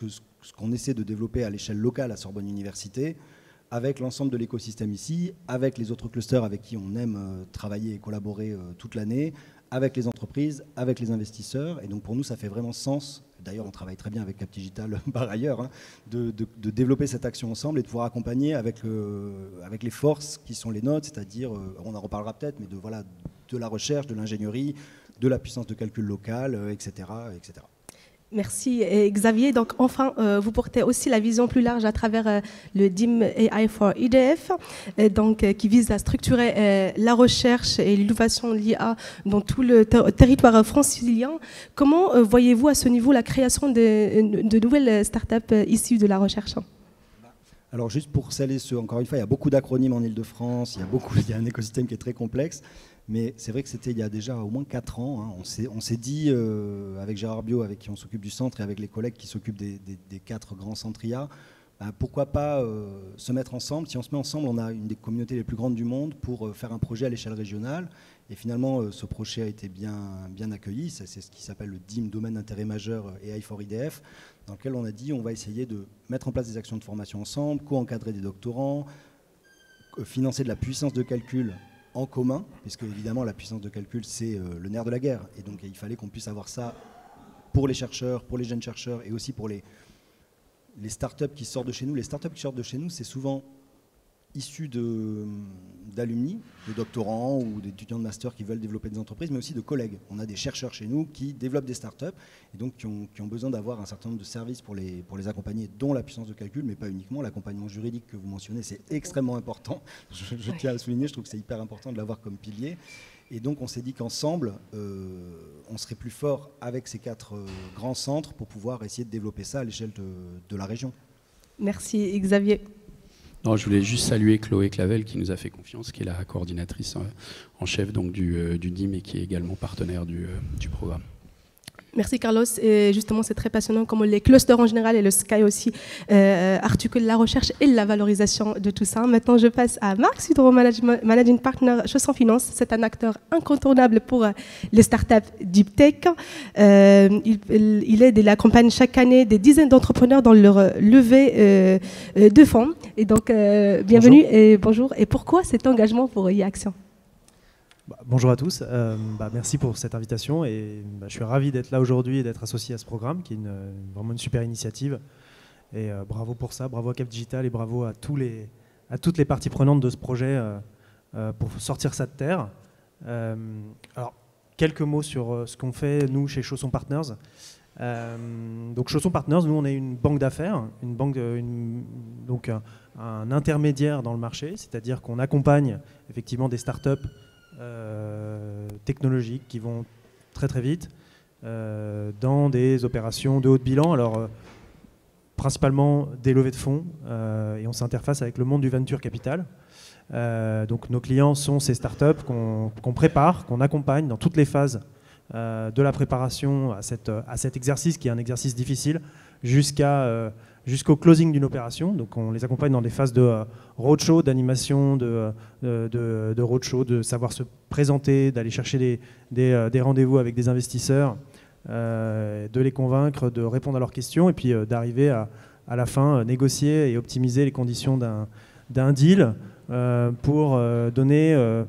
Speaker 5: qu'on essaie de développer à l'échelle locale à Sorbonne Université avec l'ensemble de l'écosystème ici, avec les autres clusters avec qui on aime travailler et collaborer toute l'année, avec les entreprises, avec les investisseurs. Et donc pour nous, ça fait vraiment sens. D'ailleurs, on travaille très bien avec Capdigital par ailleurs, hein, de développer cette action ensemble et de pouvoir accompagner avec les forces qui sont les nôtres, c'est-à-dire, on en reparlera peut-être, mais de la recherche, de l'ingénierie, de la puissance de calcul locale, etc., etc.
Speaker 4: Merci Xavier. Donc enfin, vous portez aussi la vision plus large à travers le DIM AI for IDF, qui vise à structurer la recherche et l'innovation de l'IA dans tout le territoire francilien. Comment voyez-vous à ce niveau la création de nouvelles startups issues de la recherche ?
Speaker 5: Alors juste pour celles et ceux, encore une fois, il y a beaucoup d'acronymes en Île-de-France, il y a un écosystème qui est très complexe. Mais c'est vrai que c'était il y a déjà au moins 4 ans. Hein, on s'est dit, avec Gérard Biot, avec qui on s'occupe du centre, et avec les collègues qui s'occupent des 4 grands centres IA, pourquoi pas se mettre ensemble. Si on se met ensemble, on a une des communautés les plus grandes du monde pour faire un projet à l'échelle régionale. Et finalement, ce projet a été bien accueilli. C'est ce qui s'appelle le DIM, Domaine d'intérêt majeur AI for IDF, dans lequel on a dit on va essayer de mettre en place des actions de formation ensemble, co-encadrer des doctorants, financer de la puissance de calcul en commun, puisque évidemment la puissance de calcul c'est le nerf de la guerre, et donc il fallait qu'on puisse avoir ça pour les chercheurs, pour les jeunes chercheurs, et aussi pour les startups qui sortent de chez nous. Les startups qui sortent de chez nous, c'est souvent issus d'alumni, de doctorants ou d'étudiants de master qui veulent développer des entreprises, mais aussi de collègues. On a des chercheurs chez nous qui développent des startups et donc qui ont besoin d'avoir un certain nombre de services pour les accompagner, dont la puissance de calcul, mais pas uniquement. L'accompagnement juridique que vous mentionnez, c'est extrêmement important. Je tiens à le souligner, je trouve que c'est hyper important de l'avoir comme pilier. Et donc on s'est dit qu'ensemble, on serait plus fort avec ces 4 grands centres pour pouvoir essayer de développer ça à l'échelle de la région.
Speaker 4: Merci Xavier.
Speaker 1: Non, je voulais juste saluer Chloé Clavel qui nous a fait confiance, qui est la coordinatrice en chef donc, du DIM et qui est également partenaire du programme.
Speaker 4: Merci Carlos. Et justement, c'est très passionnant comment les clusters en général et le Sky aussi articulent la recherche et la valorisation de tout ça. Maintenant, je passe à Marc Sudreau, Managing Partner Chausson Finance. C'est un acteur incontournable pour les startups Deep Tech. Il aide et accompagne chaque année des dizaines d'entrepreneurs dans leur levée de fonds. Et donc, bienvenue et bonjour. Et pourquoi cet engagement pour IA Action?
Speaker 6: Bonjour à tous, merci pour cette invitation et je suis ravi d'être là aujourd'hui et d'être associé à ce programme qui est vraiment une super initiative et bravo pour ça, bravo à Cap Digital et bravo à toutes les parties prenantes de ce projet pour sortir ça de terre. Alors, quelques mots sur ce qu'on fait nous chez Chausson Partners. Donc Chausson Partners, nous on est une banque d'affaires, donc un intermédiaire dans le marché, c'est-à-dire qu'on accompagne effectivement des startups technologiques qui vont très très vite dans des opérations de haut de bilan, alors principalement des levées de fonds et on s'interface avec le monde du venture capital. Donc nos clients sont ces startups qu'on prépare, qu'on accompagne dans toutes les phases de la préparation à cet exercice qui est un exercice difficile jusqu'au closing d'une opération. Donc on les accompagne dans des phases de roadshow, d'animation, de roadshow, de savoir se présenter, d'aller chercher des rendez-vous avec des investisseurs, de les convaincre, de répondre à leurs questions et puis d'arriver à la fin négocier et optimiser les conditions d'un deal pour donner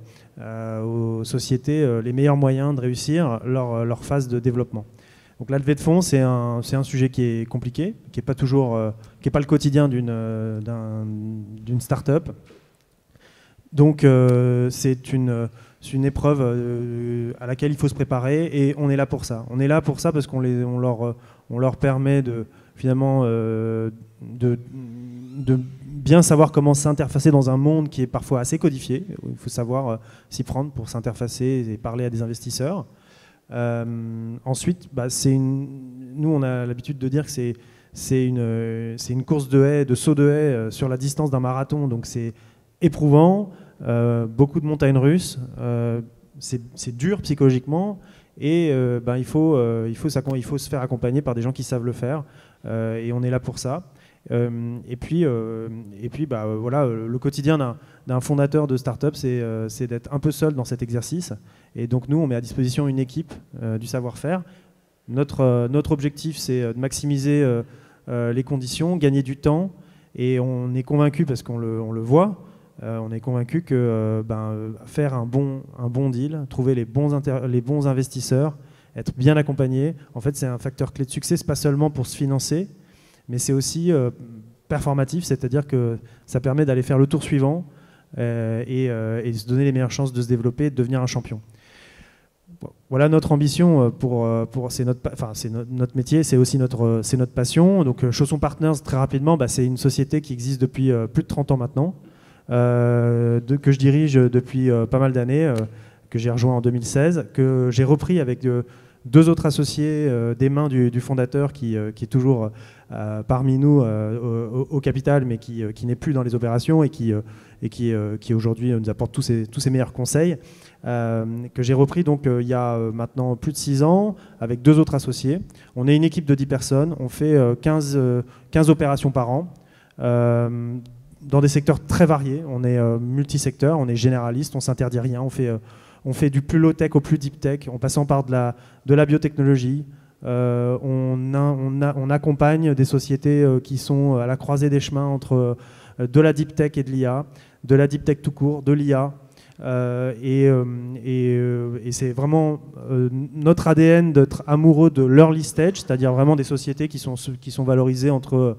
Speaker 6: aux sociétés les meilleurs moyens de réussir leur phase de développement. Donc la levée de fonds, c'est un sujet qui est compliqué, qui n'est pas le quotidien d'une start-up. Donc c'est une épreuve à laquelle il faut se préparer et on est là pour ça. On est là pour ça parce qu'on leur permet finalement de bien savoir comment s'interfacer dans un monde qui est parfois assez codifié. Il faut savoir s'y prendre pour s'interfacer et parler à des investisseurs. Ensuite, nous on a l'habitude de dire que c'est une course de haie, de saut de haie sur la distance d'un marathon, donc c'est éprouvant, beaucoup de montagnes russes, c'est dur psychologiquement et il faut se faire accompagner par des gens qui savent le faire et on est là pour ça. Et puis voilà, le quotidien d'un fondateur de start-up, c'est d'être un peu seul dans cet exercice. Et donc nous, on met à disposition une équipe du savoir-faire. Notre objectif, c'est de maximiser les conditions, gagner du temps. Et on est convaincu, parce qu'on le voit, on est convaincu que faire un bon deal, trouver les bons investisseurs, être bien accompagné, en fait, c'est un facteur clé de succès. C'est pas seulement pour se financer, mais c'est aussi performatif, c'est-à-dire que ça permet d'aller faire le tour suivant et se donner les meilleures chances de se développer et de devenir un champion. Voilà notre ambition, c'est notre métier, c'est aussi notre passion. Donc Chausson Partners, très rapidement, c'est une société qui existe depuis plus de 30 ans maintenant, que je dirige depuis pas mal d'années, que j'ai rejoint en 2016, que j'ai repris avec deux autres associés des mains du fondateur qui est toujours parmi nous au capital, mais qui n'est plus dans les opérations et qui aujourd'hui nous apporte tous ses meilleurs conseils, que j'ai repris donc il y a maintenant plus de 6 ans avec deux autres associés. On est une équipe de 10 personnes, on fait 15 opérations par an dans des secteurs très variés. On est multisecteur, on est généraliste, on s'interdit rien, on fait du plus low-tech au plus deep-tech, en passant par de la biotechnologie. On accompagne des sociétés qui sont à la croisée des chemins entre de la deep-tech et de l'IA, de la deep-tech tout court, de l'IA. Et c'est vraiment notre ADN d'être amoureux de l'early stage, c'est-à-dire vraiment des sociétés qui sont valorisées entre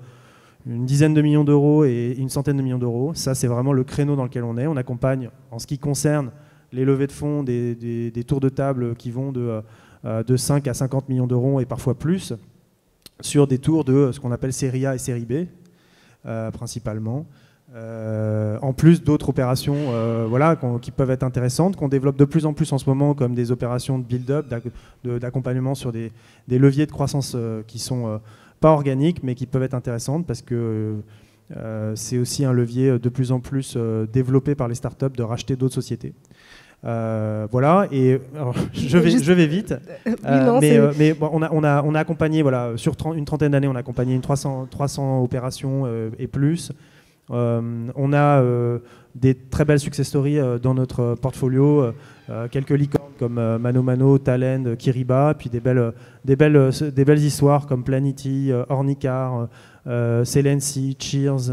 Speaker 6: une dizaine de millions d'euros et une centaine de millions d'euros. Ça, c'est vraiment le créneau dans lequel on est. On accompagne, en ce qui concerne les levées de fonds, des tours de table qui vont de 5 à 50 millions d'euros et parfois plus, sur des tours de ce qu'on appelle série A et série B, principalement. En plus d'autres opérations qui peuvent être intéressantes, qu'on développe de plus en plus en ce moment, comme des opérations de build-up, d'accompagnement sur des leviers de croissance qui sont pas organiques, mais qui peuvent être intéressantes, parce que c'est aussi un levier de plus en plus développé par les startups de racheter d'autres sociétés. Voilà, et alors, je vais vite. Mais bon, on a accompagné, voilà, sur une trentaine d'années, on a accompagné 300 opérations et plus. On a des très belles success stories dans notre portfolio, quelques licornes comme Mano Mano, Talend, Kiriba, puis des belles histoires comme Planity, Ornicar, Celency, Cheers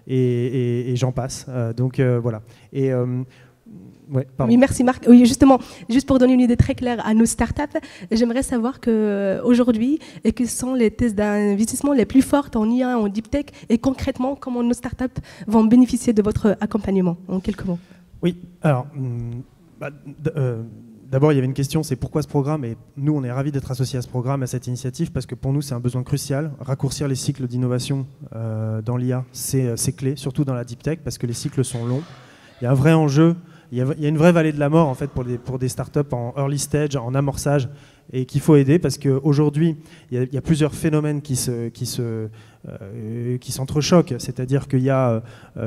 Speaker 6: et j'en passe. Donc voilà. Et ouais,
Speaker 4: oui, merci Marc. Oui, justement, juste pour donner une idée très claire à nos startups, j'aimerais savoir qu'aujourd'hui, quelles sont les thèses d'investissement les plus fortes en IA, en deep tech, et concrètement, comment nos startups vont bénéficier de votre accompagnement, en quelques mots.
Speaker 6: Oui, alors, d'abord, il y avait une question, c'est pourquoi ce programme? Et nous, on est ravis d'être associés à ce programme, à cette initiative, parce que pour nous, c'est un besoin crucial. Raccourcir les cycles d'innovation dans l'IA, c'est clé, surtout dans la deep tech, parce que les cycles sont longs. Il y a un vrai enjeu. Il y a une vraie vallée de la mort en fait pour des startups en early stage, en amorçage, et qu'il faut aider parce qu'aujourd'hui, il y a plusieurs phénomènes qui s'entrechoquent. C'est-à-dire qu'il y a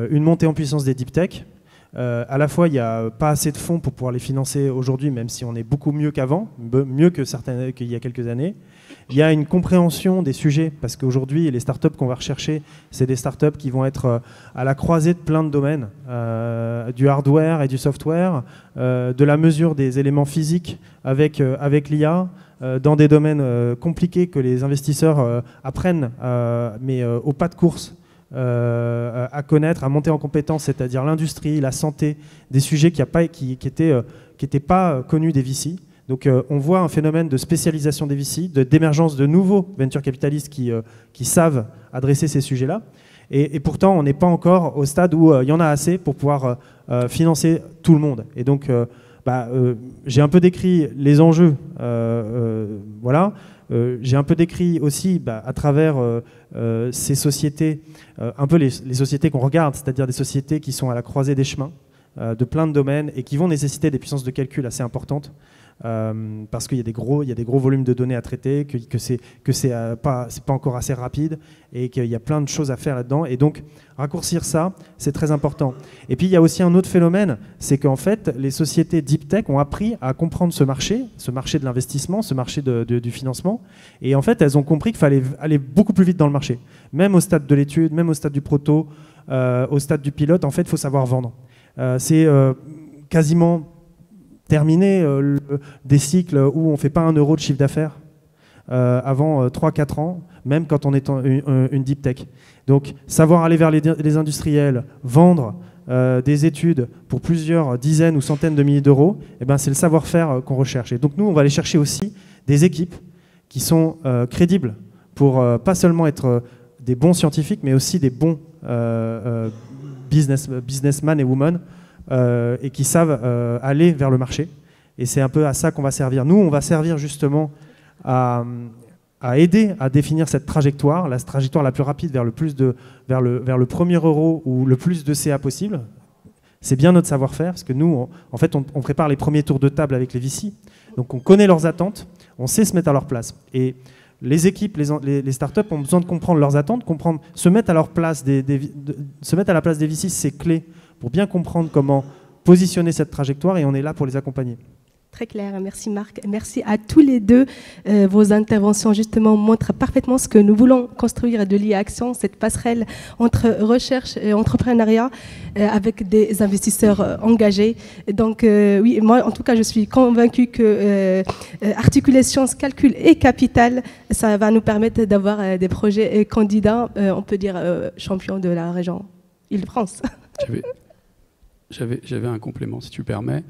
Speaker 6: une montée en puissance des deep tech. À la fois, il n'y a pas assez de fonds pour pouvoir les financer aujourd'hui, même si on est beaucoup mieux qu'avant, mieux qu'il y a quelques années. Il y a une compréhension des sujets, parce qu'aujourd'hui, les startups qu'on va rechercher, c'est des startups qui vont être à la croisée de plein de domaines, du hardware et du software, de la mesure des éléments physiques avec l'IA, dans des domaines compliqués que les investisseurs apprennent, mais au pas de course, à connaître, à monter en compétences, c'est-à-dire l'industrie, la santé, des sujets qui n'étaient pas connus des VC. Donc on voit un phénomène de spécialisation des VC, d'émergence de nouveaux venture capitalistes qui savent adresser ces sujets-là. Et pourtant, on n'est pas encore au stade où il y en a assez pour pouvoir financer tout le monde. Et donc, j'ai un peu décrit les enjeux. Voilà. J'ai un peu décrit aussi, à travers ces sociétés, un peu les sociétés qu'on regarde, c'est-à-dire des sociétés qui sont à la croisée des chemins de plein de domaines et qui vont nécessiter des puissances de calcul assez importantes. Parce qu'il y a des gros volumes de données à traiter, que c'est pas encore assez rapide et qu'il y a plein de choses à faire là-dedans. Et donc, raccourcir ça, c'est très important. Et puis, il y a aussi un autre phénomène, c'est qu'en fait, les sociétés deep tech ont appris à comprendre ce marché de l'investissement, ce marché du financement. Et en fait, elles ont compris qu'il fallait aller beaucoup plus vite dans le marché. Même au stade de l'étude, même au stade du proto, au stade du pilote, en fait, il faut savoir vendre. C'est quasiment terminer des cycles où on ne fait pas 1 euro de chiffre d'affaires avant 3-4 ans, même quand on est une deep tech. Donc, savoir aller vers les industriels, vendre des études pour plusieurs dizaines ou centaines de milliers d'euros, c'est le savoir-faire qu'on recherche. Et donc, nous, on va aller chercher aussi des équipes qui sont crédibles pour pas seulement être des bons scientifiques, mais aussi des bons businessmen et women et qui savent aller vers le marché. Et c'est un peu à ça qu'on va servir. Nous, on va servir justement à aider à définir cette trajectoire, la trajectoire la plus rapide vers le premier euro ou le plus de CA possible. C'est bien notre savoir-faire, parce que nous, en fait, on prépare les premiers tours de table avec les VC. Donc on connaît leurs attentes, on sait se mettre à leur place. Et les équipes, les startups ont besoin de comprendre leurs attentes, se mettre à la place des VC, c'est clé pour bien comprendre comment positionner cette trajectoire, et on est là pour les accompagner.
Speaker 4: Très clair, merci Marc. Merci à tous les deux. Vos interventions justement montrent parfaitement ce que nous voulons construire de l'IA Action, cette passerelle entre recherche et entrepreneuriat avec des investisseurs engagés. Donc oui, moi en tout cas je suis convaincue que articuler sciences, calcul et capital, ça va nous permettre d'avoir des projets candidats, on peut dire champions de la région Île-de-France.
Speaker 1: J'avais un complément si tu permets.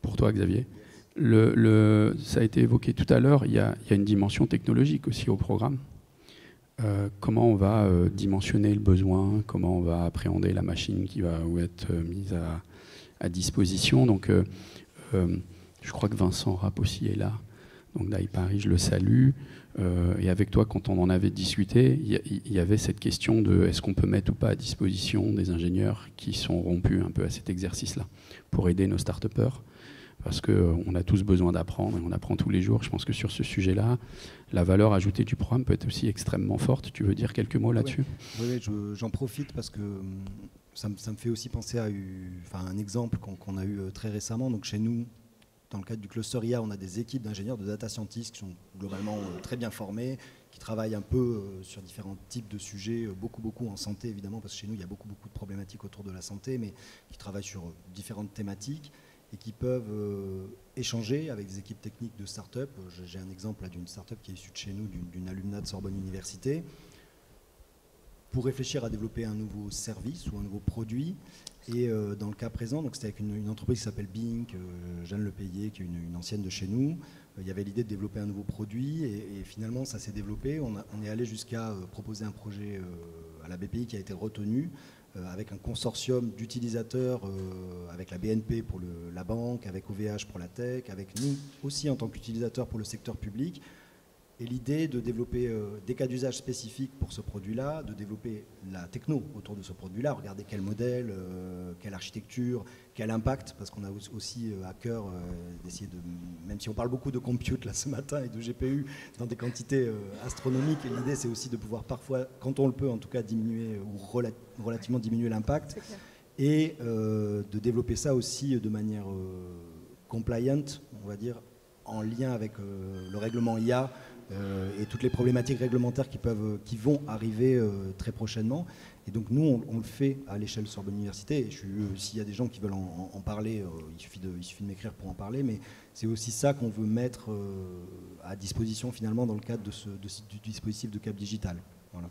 Speaker 1: Pour toi, Xavier. Ça a été évoqué tout à l'heure, il y a une dimension technologique aussi au programme. Comment on va dimensionner le besoin, comment on va appréhender la machine qui va être mise à disposition. Donc, je crois que Vincent Rapp aussi est là. Donc, d'Aïe Paris, je le salue. Et avec toi, quand on en avait discuté, il y avait cette question de est-ce qu'on peut mettre ou pas à disposition des ingénieurs qui sont rompus un peu à cet exercice-là pour aider nos start-upers. Parce qu'on a tous besoin d'apprendre et on apprend tous les jours. Je pense que sur ce sujet-là, la valeur ajoutée du programme peut être aussi extrêmement forte. Tu veux dire quelques mots là-dessus ?
Speaker 5: Oui, j'en profite parce que ça me fait aussi penser à un exemple qu'on a eu très récemment. Donc chez nous, dans le cadre du cluster IA, on a des équipes d'ingénieurs, de data scientists qui sont globalement très bien formés, qui travaillent un peu sur différents types de sujets, beaucoup en santé évidemment, parce que chez nous il y a beaucoup de problématiques autour de la santé, mais qui travaillent sur différentes thématiques et qui peuvent échanger avec des équipes techniques de start-up. J'ai un exemple d'une start-up qui est issue de chez nous, d'une alumna de Sorbonne Université, pour réfléchir à développer un nouveau service ou un nouveau produit. Et dans le cas présent, c'était avec une entreprise qui s'appelle Bink, Jeanne Lepayet, qui est une ancienne de chez nous. Il y avait l'idée de développer un nouveau produit et finalement ça s'est développé. On est allé jusqu'à proposer un projet à la BPI qui a été retenu avec un consortium d'utilisateurs, avec la BNP pour la banque, avec OVH pour la tech, avec nous aussi en tant qu'utilisateurs pour le secteur public. Et l'idée de développer des cas d'usage spécifiques pour ce produit-là, de développer la techno autour de ce produit-là, regarder quel modèle, quelle architecture, quel impact, parce qu'on a aussi à cœur d'essayer de, même si on parle beaucoup de compute là ce matin et de GPU dans des quantités astronomiques, l'idée c'est aussi de pouvoir parfois, quand on le peut en tout cas, diminuer ou relativement diminuer l'impact, et de développer ça aussi de manière compliant, on va dire, en lien avec le règlement IA, et toutes les problématiques réglementaires qui vont arriver très prochainement. Et donc nous, on le fait à l'échelle Sorbonne Université. Et s'il y a des gens qui veulent en parler, il suffit de m'écrire pour en parler. Mais c'est aussi ça qu'on veut mettre à disposition finalement dans le cadre du dispositif de Cap Digital. Voilà.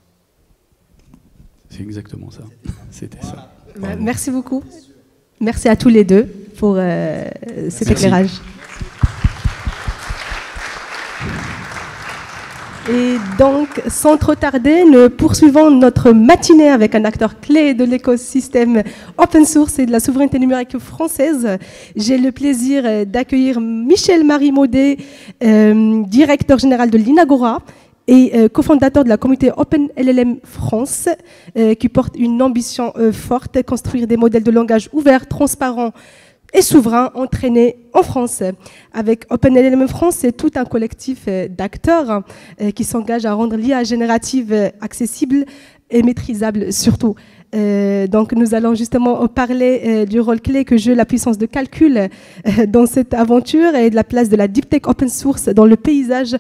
Speaker 1: C'est exactement ça. C'était ça.
Speaker 4: Merci beaucoup. Merci à tous les deux pour cet éclairage. Et donc, sans trop tarder, nous poursuivons notre matinée avec un acteur clé de l'écosystème open source et de la souveraineté numérique française. J'ai le plaisir d'accueillir Michel-Marie Maudet, directeur général de l'Inagora et cofondateur de la communauté OpenLLM France, qui porte une ambition forte, construire des modèles de langage ouverts, transparents, et souverain entraîné en France. Avec OpenLLM France, c'est tout un collectif d'acteurs qui s'engagent à rendre l'IA générative accessible et maîtrisable surtout. Donc nous allons justement parler du rôle clé que joue la puissance de calcul dans cette aventure et de la place de la deep tech open source dans le paysage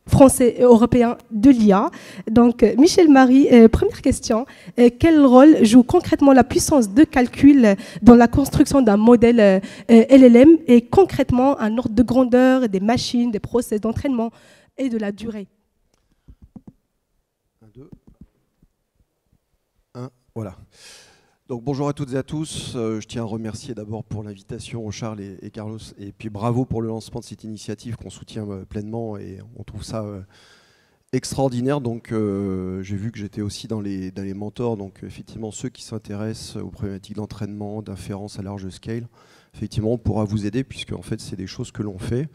Speaker 4: français et européen de l'IA. Donc, Michel-Marie, première question. Quel rôle joue concrètement la puissance de calcul dans la construction d'un modèle LLM et concrètement un ordre de grandeur des machines, des process d'entraînement et de la durée?
Speaker 7: 1, 2, 1, voilà. Donc bonjour à toutes et à tous, je tiens à remercier d'abord pour l'invitation Charles et Carlos, et puis bravo pour le lancement de cette initiative qu'on soutient pleinement et on trouve ça extraordinaire. Donc j'ai vu que j'étais aussi dans les mentors, donc effectivement ceux qui s'intéressent aux problématiques d'entraînement, d'inférence à large scale, effectivement on pourra vous aider puisque en fait c'est des choses que l'on fait.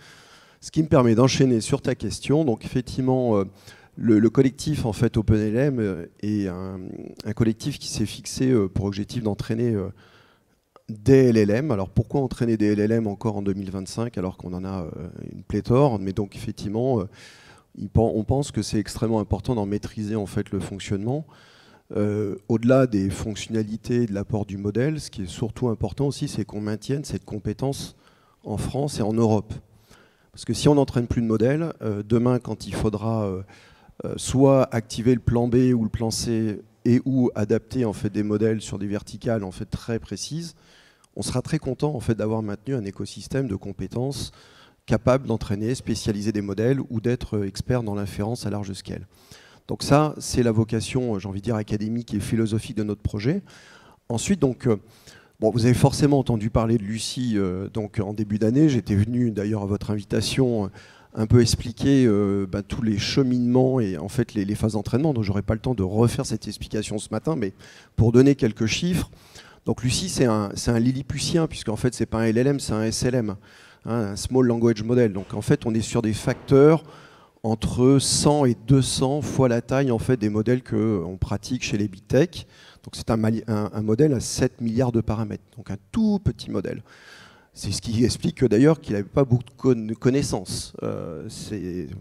Speaker 7: Ce qui me permet d'enchaîner sur ta question, donc effectivement le collectif en fait OpenLLM est un collectif qui s'est fixé pour objectif d'entraîner des LLM. Alors pourquoi entraîner des LLM encore en 2025 alors qu'on en a une pléthore? Mais donc effectivement, on pense que c'est extrêmement important d'en maîtriser en fait le fonctionnement. Au-delà des fonctionnalités, de l'apport du modèle, ce qui est surtout important aussi, c'est qu'on maintienne cette compétence en France et en Europe. Parce que si on n'entraîne plus de modèles, demain quand il faudra soit activer le plan B ou le plan C et ou adapter en fait des modèles sur des verticales en fait très précises, on sera très content en fait d'avoir maintenu un écosystème de compétences capable d'entraîner, spécialiser des modèles ou d'être expert dans l'inférence à large scale. Donc ça, c'est la vocation, j'ai envie de dire, académique et philosophique de notre projet. Ensuite, donc, bon, vous avez forcément entendu parler de Lucie donc en début d'année. J'étais venu d'ailleurs à votre invitation un peu expliquer tous les cheminements et en fait les phases d'entraînement. Donc j'aurai pas le temps de refaire cette explication ce matin, mais pour donner quelques chiffres. Donc Lucie, c'est un Lilliputien, puisqu'en fait c'est pas un LLM, c'est un SLM, hein, un Small Language Model. Donc en fait on est sur des facteurs entre 100 et 200 fois la taille en fait des modèles qu'on pratique chez les big tech. Donc c'est un modèle à 7 milliards de paramètres, donc un tout petit modèle. C'est ce qui explique d'ailleurs qu'il n'avait pas beaucoup de connaissances.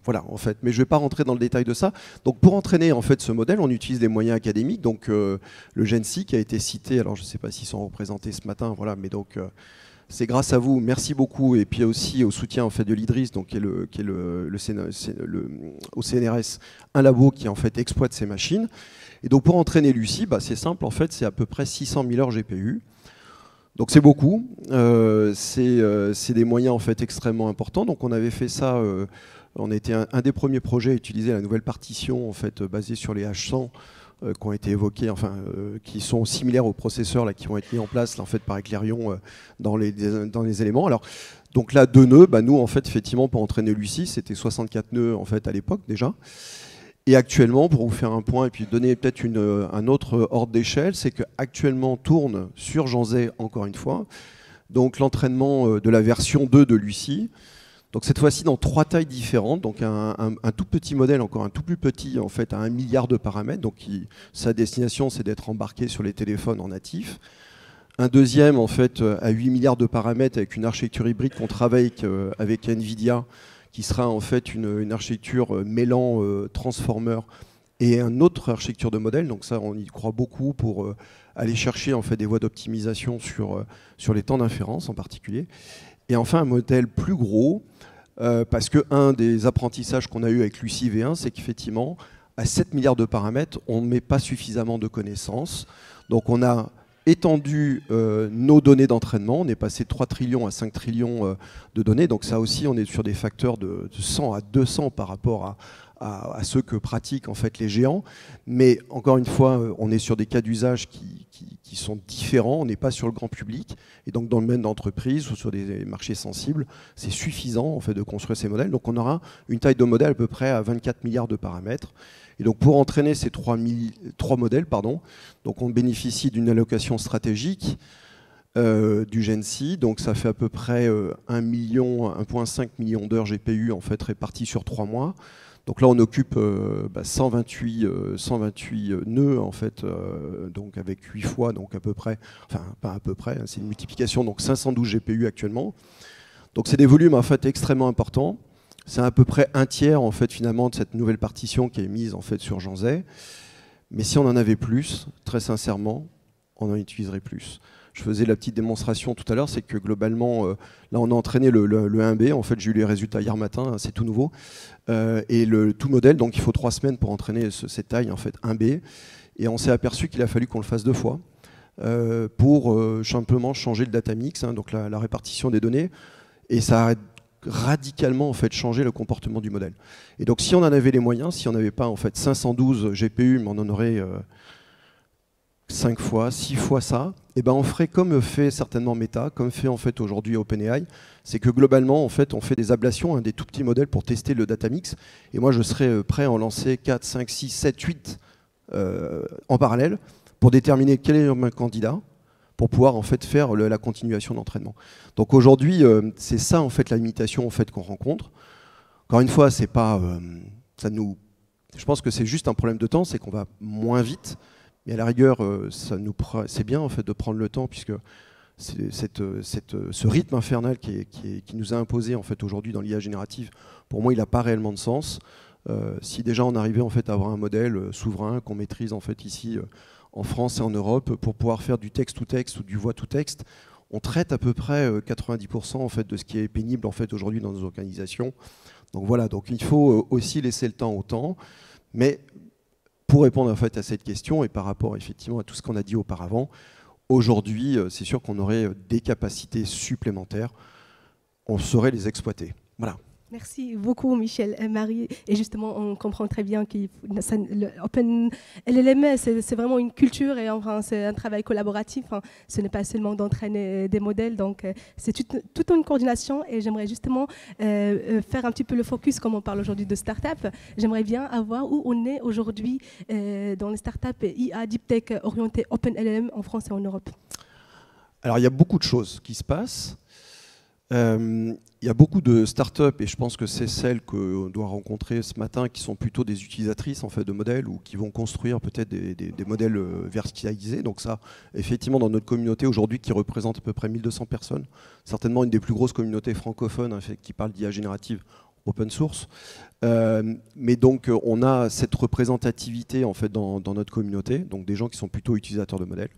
Speaker 7: Voilà, en fait. Mais je ne vais pas rentrer dans le détail de ça. Donc, pour entraîner en fait ce modèle, on utilise des moyens académiques. Donc, le GENSI qui a été cité. Alors, je ne sais pas s'ils sont représentés ce matin. Voilà, mais donc, c'est grâce à vous. Merci beaucoup. Et puis aussi au soutien en fait de l'IDRIS, donc qui est au CNRS, un labo qui en fait exploite ces machines. Et donc, pour entraîner Lucie, c'est simple. En fait, c'est à peu près 600 000 heures GPU. Donc c'est beaucoup, c'est des moyens en fait extrêmement importants. Donc on avait fait ça, on était un des premiers projets à utiliser la nouvelle partition en fait basée sur les H100 qui ont été évoqués, enfin qui sont similaires aux processeurs là, qui vont être mis en place là, en fait par Eclairion dans les éléments. Alors donc là 2 nœuds, nous en fait effectivement pour entraîner Lucie c'était 64 nœuds en fait à l'époque déjà. Et actuellement, pour vous faire un point et puis donner peut-être un autre ordre d'échelle, c'est qu'actuellement tourne sur Janzai, encore une fois, donc l'entraînement de la version 2 de Lucie. Donc cette fois-ci dans 3 tailles différentes, donc un tout petit modèle, encore un tout plus petit, en fait, à 1 milliard de paramètres. Donc sa destination, c'est d'être embarqué sur les téléphones en natif. Un deuxième, en fait, à 8 milliards de paramètres avec une architecture hybride qu'on travaille avec NVIDIA, qui sera en fait une architecture mêlant transformer et une autre architecture de modèle. Donc ça, on y croit beaucoup pour aller chercher en fait des voies d'optimisation sur les temps d'inférence en particulier. Et enfin, un modèle plus gros, parce qu'un des apprentissages qu'on a eu avec Lucie V1, c'est qu'effectivement, à 7 milliards de paramètres, on ne met pas suffisamment de connaissances. Donc on a étendu nos données d'entraînement. On est passé de 3 trillions à 5 trillions de données. Donc ça aussi, on est sur des facteurs de 100 à 200 par rapport à ceux que pratiquent en fait les géants. Mais encore une fois, on est sur des cas d'usage qui sont différents. On n'est pas sur le grand public. Et donc dans le domaine d'entreprise ou sur des marchés sensibles, c'est suffisant en fait, de construire ces modèles. Donc on aura une taille de modèle à peu près à 24 milliards de paramètres. Et donc pour entraîner ces 3 modèles, donc on bénéficie d'une allocation stratégique du GENSI. Donc ça fait à peu près 1,5 million d'heures GPU en fait, réparties sur 3 mois. Donc là on occupe 128 nœuds en fait, donc avec 8 fois, donc à peu près, enfin pas à peu près, c'est une multiplication, donc 512 GPU actuellement. Donc c'est des volumes en fait extrêmement importants. C'est à peu près un tiers en fait finalement de cette nouvelle partition qui est mise en fait sur Janzai. Mais si on en avait plus, très sincèrement, on en utiliserait plus. Je faisais la petite démonstration tout à l'heure, c'est que globalement, là on a entraîné le 1B, en fait j'ai eu les résultats hier matin, hein, c'est tout nouveau, et le tout modèle, donc il faut 3 semaines pour entraîner cette taille, en fait 1B, et on s'est aperçu qu'il a fallu qu'on le fasse 2 fois pour simplement changer le data mix, hein, donc la répartition des données, et ça a radicalement en fait changer le comportement du modèle. Et donc si on en avait les moyens, si on n'avait pas en fait 512 GPU, mais on en aurait 5 fois, 6 fois ça, et ben on ferait comme fait certainement Meta, comme fait en fait aujourd'hui OpenAI, c'est que globalement en fait on fait des ablations, hein, des tout petits modèles pour tester le data mix, et moi je serais prêt à en lancer 4, 5, 6, 7, 8 en parallèle pour déterminer quel est mon candidat, pour pouvoir en fait faire la continuation d'entraînement. Donc aujourd'hui, c'est ça en fait la limitation en fait qu'on rencontre. Encore une fois, c'est pas, je pense que c'est juste un problème de temps, c'est qu'on va moins vite, mais à la rigueur, c'est bien en fait de prendre le temps puisque ce rythme infernal qui nous a imposé en fait aujourd'hui dans l'IA générative, pour moi, il n'a pas réellement de sens. Si déjà on arrivait en fait à avoir un modèle souverain qu'on maîtrise en fait ici en France et en Europe pour pouvoir faire du texte-to-texte ou du voix-to-texte, on traite à peu près 90% en fait de ce qui est pénible en fait aujourd'hui dans nos organisations. Donc voilà, donc il faut aussi laisser le temps au temps, mais pour répondre en fait à cette question et par rapport effectivement à tout ce qu'on a dit auparavant, aujourd'hui c'est sûr qu'on aurait des capacités supplémentaires, on saurait les exploiter. Voilà.
Speaker 4: Merci beaucoup Michel et Marie. Et justement, on comprend très bien que OpenLLM, c'est vraiment une culture et enfin, c'est un travail collaboratif. Hein. Ce n'est pas seulement d'entraîner des modèles. Donc, c'est toute une coordination. Et j'aimerais justement faire un petit peu le focus, comme on parle aujourd'hui de start-up. J'aimerais bien avoir où on est aujourd'hui dans les start-up IA Deep Tech orientées OpenLLM en France et en Europe.
Speaker 7: Alors, il y a beaucoup de choses qui se passent. Il y a beaucoup de startups, et je pense que c'est celles qu'on doit rencontrer ce matin, qui sont plutôt des utilisatrices en fait, de modèles ou qui vont construire peut-être des modèles verticalisés. Donc ça, effectivement, dans notre communauté aujourd'hui, qui représente à peu près 1200 personnes, certainement une des plus grosses communautés francophones en fait, qui parle d'IA générative open source. Mais donc, on a cette représentativité en fait, dans notre communauté, donc des gens qui sont plutôt utilisateurs de modèles.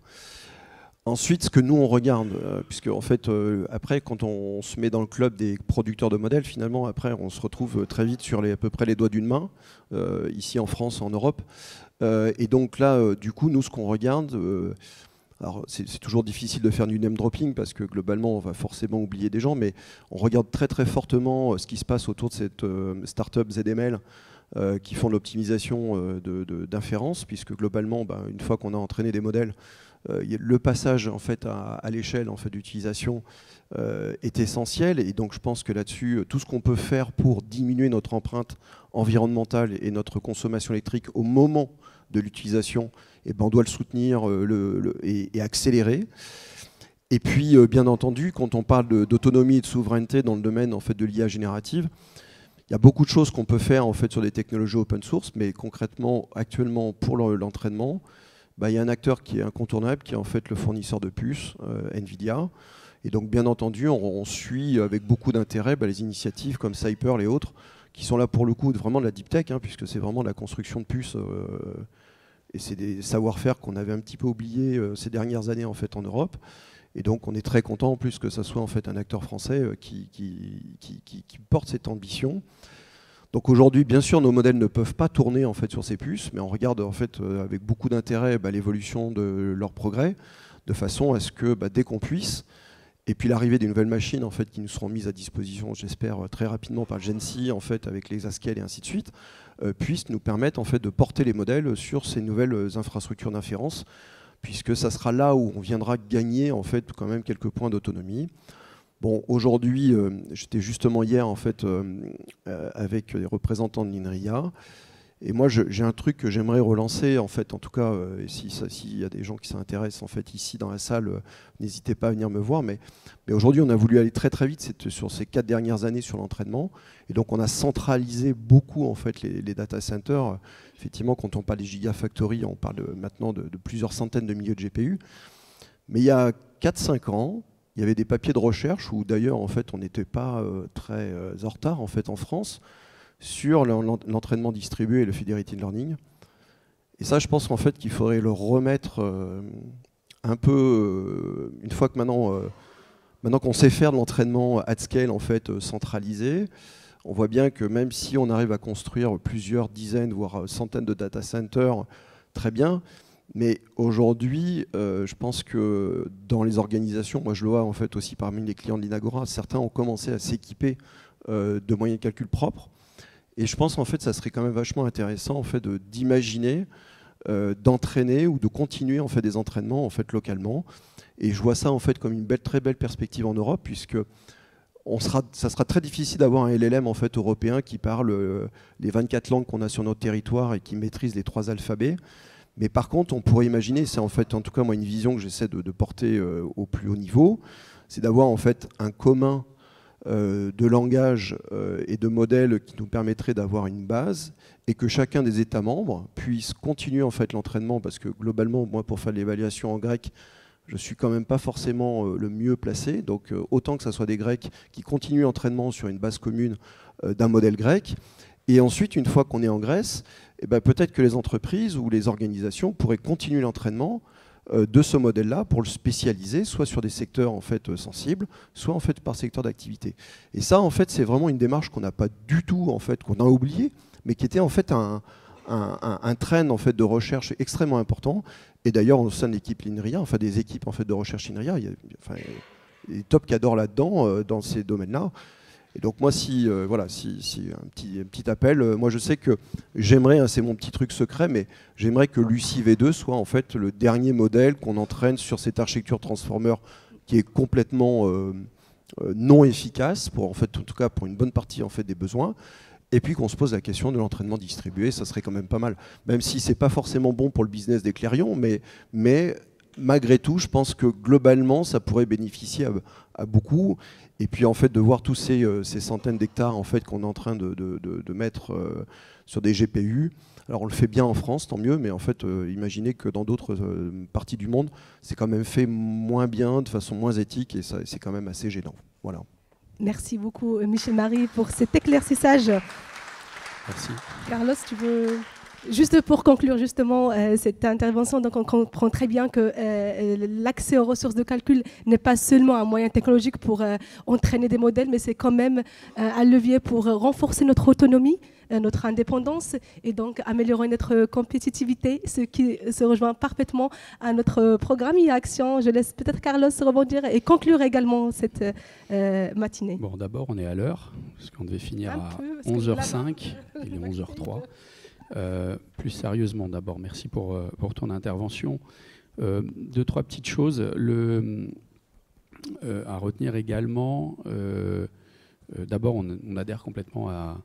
Speaker 7: Ensuite, ce que nous on regarde, puisque en fait, après, quand on se met dans le club des producteurs de modèles, finalement, après, on se retrouve très vite sur à peu près les doigts d'une main, ici en France, en Europe. Et donc là, du coup, nous, ce qu'on regarde, alors c'est toujours difficile de faire du name dropping parce que globalement, on va forcément oublier des gens, mais on regarde très très fortement ce qui se passe autour de cette startup ZML qui font de l'optimisation d'inférence, puisque globalement, une fois qu'on a entraîné des modèles, le passage en fait, à l'échelle en fait, d'utilisation est essentiel, et donc je pense que là-dessus, tout ce qu'on peut faire pour diminuer notre empreinte environnementale et notre consommation électrique au moment de l'utilisation, on doit le soutenir et accélérer. Et puis, bien entendu, quand on parle d'autonomie et de souveraineté dans le domaine en fait, de l'IA générative, il y a beaucoup de choses qu'on peut faire en fait, sur des technologies open source, mais concrètement, actuellement, pour l'entraînement, il y a un acteur qui est incontournable, qui est en fait le fournisseur de puces, NVIDIA. Et donc, bien entendu, on suit avec beaucoup d'intérêt les initiatives comme Cyper et autres, qui sont là pour le coup vraiment de la deep tech, puisque c'est vraiment de la construction de puces. Et c'est des savoir-faire qu'on avait un petit peu oubliés ces dernières années en fait, en Europe. Et donc, on est très content en plus que ça soit en fait, un acteur français qui porte cette ambition. Donc aujourd'hui, bien sûr, nos modèles ne peuvent pas tourner en fait, sur ces puces, mais on regarde en fait, avec beaucoup d'intérêt l'évolution de leur progrès, de façon à ce que dès qu'on puisse, et puis l'arrivée des nouvelles machines en fait, qui nous seront mises à disposition, j'espère, très rapidement par Gency, en fait, avec l'Exascale et ainsi de suite, puissent nous permettre en fait, de porter les modèles sur ces nouvelles infrastructures d'inférence, puisque ça sera là où on viendra gagner en fait, quand même quelques points d'autonomie. Bon, aujourd'hui, j'étais justement hier en fait avec les représentants de l'INRIA, et moi j'ai un truc que j'aimerais relancer en fait, en tout cas, s'il y a des gens qui s'intéressent en fait ici dans la salle, n'hésitez pas à venir me voir. Mais aujourd'hui, on a voulu aller très très vite sur ces 4 dernières années sur l'entraînement, et donc on a centralisé beaucoup en fait les data centers. Effectivement, quand on parle des gigafactories, on parle maintenant de plusieurs centaines de milliers de GPU. Mais il y a 4-5 ans, il y avait des papiers de recherche où d'ailleurs en fait on n'était pas très en retard en fait en France sur l'entraînement distribué et le federated learning. Et ça, je pense qu'en fait qu'il faudrait le remettre un peu une fois que maintenant qu'on sait faire de l'entraînement at scale en fait centralisé. On voit bien que même si on arrive à construire plusieurs dizaines voire centaines de data centers, très bien. Mais aujourd'hui, je pense que dans les organisations, moi je le vois en fait aussi parmi les clients de l'Inagora, certains ont commencé à s'équiper de moyens de calcul propres. Et je pense en fait que ça serait quand même vachement intéressant en fait d'imaginer, d'entraîner ou de continuer en fait des entraînements en fait localement. Et je vois ça en fait comme une très belle perspective en Europe, puisque ça sera très difficile d'avoir un LLM en fait européen qui parle les 24 langues qu'on a sur notre territoire et qui maîtrise les 3 alphabets. Mais par contre, on pourrait imaginer, c'est en fait en tout cas moi une vision que j'essaie de porter au plus haut niveau, c'est d'avoir en fait un commun de langage et de modèles qui nous permettrait d'avoir une base, et que chacun des États membres puisse continuer en fait l'entraînement, parce que globalement, moi pour faire l'évaluation en grec, je suis quand même pas forcément le mieux placé, donc autant que ça soit des Grecs qui continuent l'entraînement sur une base commune d'un modèle grec. Et ensuite, une fois qu'on est en Grèce, peut-être que les entreprises ou les organisations pourraient continuer l'entraînement de ce modèle-là pour le spécialiser, soit sur des secteurs en fait, sensibles, soit en fait, par secteur d'activité. Et ça, en fait, c'est vraiment une démarche qu'on n'a pas du tout, en fait, qu'on a oublié, mais qui était en fait un trend en fait, de recherche extrêmement important. Et d'ailleurs, au sein de l'équipe l'INRIA, enfin des équipes en fait, de recherche INRIA, il y a des top cadors là-dedans, dans ces domaines-là. Et donc moi, voilà, un petit appel, moi je sais que j'aimerais, c'est mon petit truc secret, mais j'aimerais que Lucie V2 soit en fait le dernier modèle qu'on entraîne sur cette architecture transformer qui est complètement non efficace, pour, en fait, en tout cas pour une bonne partie en fait, des besoins, et puis qu'on se pose la question de l'entraînement distribué, ça serait quand même pas mal. Même si c'est pas forcément bon pour le business des Clarion, mais malgré tout, je pense que globalement, ça pourrait bénéficier à beaucoup. Et puis en fait, de voir tous ces centaines d'hectares en fait, qu'on est en train de mettre sur des GPU. Alors on le fait bien en France, tant mieux, mais en fait, imaginez que dans d'autres parties du monde, c'est quand même fait moins bien, de façon moins éthique, et c'est quand même assez gênant. Voilà.
Speaker 4: Merci beaucoup, Michel-Marie, pour cet éclaircissage.
Speaker 1: Merci.
Speaker 4: Carlos, tu veux... Juste pour conclure justement cette intervention, donc on comprend très bien que l'accès aux ressources de calcul n'est pas seulement un moyen technologique pour entraîner des modèles, mais c'est quand même un levier pour renforcer notre autonomie, notre indépendance et donc améliorer notre compétitivité, ce qui se rejoint parfaitement à notre programme IA Action. Je laisse peut-être Carlos rebondir et conclure également cette matinée.
Speaker 1: Bon, d'abord, on est à l'heure, parce qu'on devait finir à 11h05, il est 11h03. Plus sérieusement, d'abord, merci pour ton intervention. 2-3 petites choses. À retenir également, d'abord, on adhère complètement à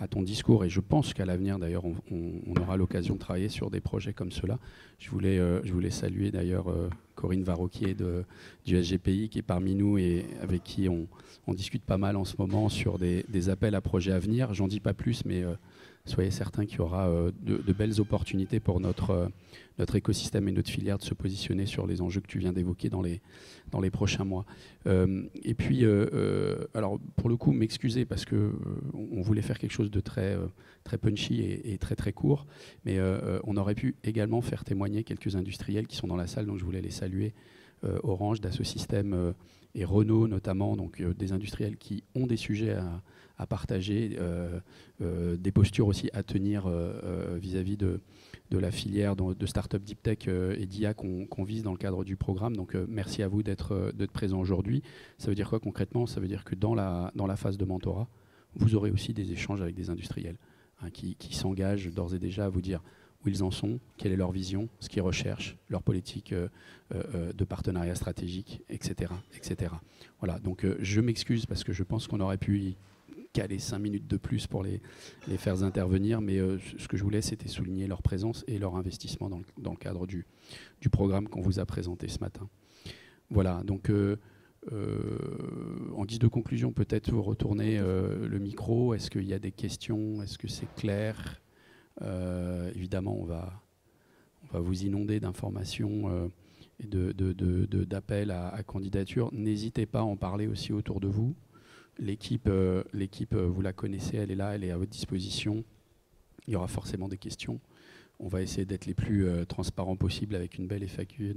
Speaker 1: ton discours et je pense qu'à l'avenir, d'ailleurs, on aura l'occasion de travailler sur des projets comme ceux-là. Je voulais saluer d'ailleurs Corinne Varroquier du SGPI qui est parmi nous et avec qui on discute pas mal en ce moment sur des appels à projets à venir. J'en dis pas plus, mais soyez certains qu'il y aura de belles opportunités pour notre écosystème et notre filière de se positionner sur les enjeux que tu viens d'évoquer dans les prochains mois. Et puis, alors pour le coup, m'excuser parce qu'on voulait faire quelque chose de très punchy et très très court, mais on aurait pu également faire témoigner quelques industriels qui sont dans la salle, donc je voulais les saluer. Orange, Dassault Systèmes et Renault notamment, donc des industriels qui ont des sujets à partager, des postures aussi à tenir vis-à-vis de la filière de start-up deep tech et d'IA qu'on vise dans le cadre du programme. Donc merci à vous d'être présents aujourd'hui. Ça veut dire quoi concrètement? Ça veut dire que dans la phase de mentorat, vous aurez aussi des échanges avec des industriels qui s'engagent d'ores et déjà à vous dire où ils en sont, quelle est leur vision, ce qu'ils recherchent, leur politique de partenariat stratégique, etc. etc. Voilà, donc je m'excuse parce que je pense qu'on aurait pu y caler 5 minutes de plus pour les faire intervenir, mais ce que je voulais, c'était souligner leur présence et leur investissement dans le cadre du programme qu'on vous a présenté ce matin. Voilà, donc en guise de conclusion, peut-être vous retournez le micro. Est-ce qu'il y a des questions? Est-ce que c'est clair? Évidemment, on va vous inonder d'informations et d'appels à candidature. N'hésitez pas à en parler aussi autour de vous. L'équipe, vous la connaissez, elle est là, elle est à votre disposition. Il y aura forcément des questions. On va essayer d'être les plus transparents possible avec une belle FAQ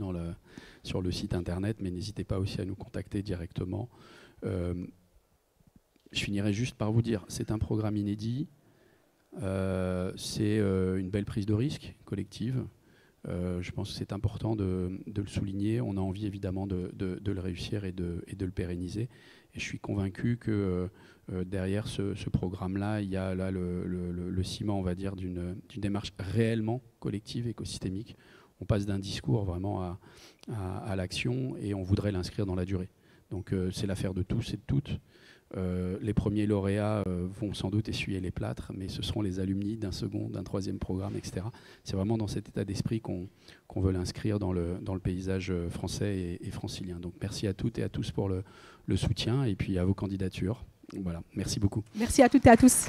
Speaker 1: sur le site internet, mais n'hésitez pas aussi à nous contacter directement. Je finirai juste par vous dire, c'est un programme inédit. C'est une belle prise de risque collective. Je pense que c'est important de le souligner. On a envie évidemment de le réussir et de le pérenniser. Et je suis convaincu que derrière ce programme-là, il y a là le ciment, on va dire, d'une démarche réellement collective, écosystémique. On passe d'un discours vraiment à l'action et on voudrait l'inscrire dans la durée. Donc c'est l'affaire de tous et de toutes. Les premiers lauréats vont sans doute essuyer les plâtres, mais ce seront les alumni d'un second, d'un troisième programme, etc. C'est vraiment dans cet état d'esprit qu'on veut l'inscrire dans le paysage français et francilien. Donc merci à toutes et à tous pour le soutien et puis à vos candidatures. Voilà, merci beaucoup.
Speaker 4: Merci à toutes et à tous.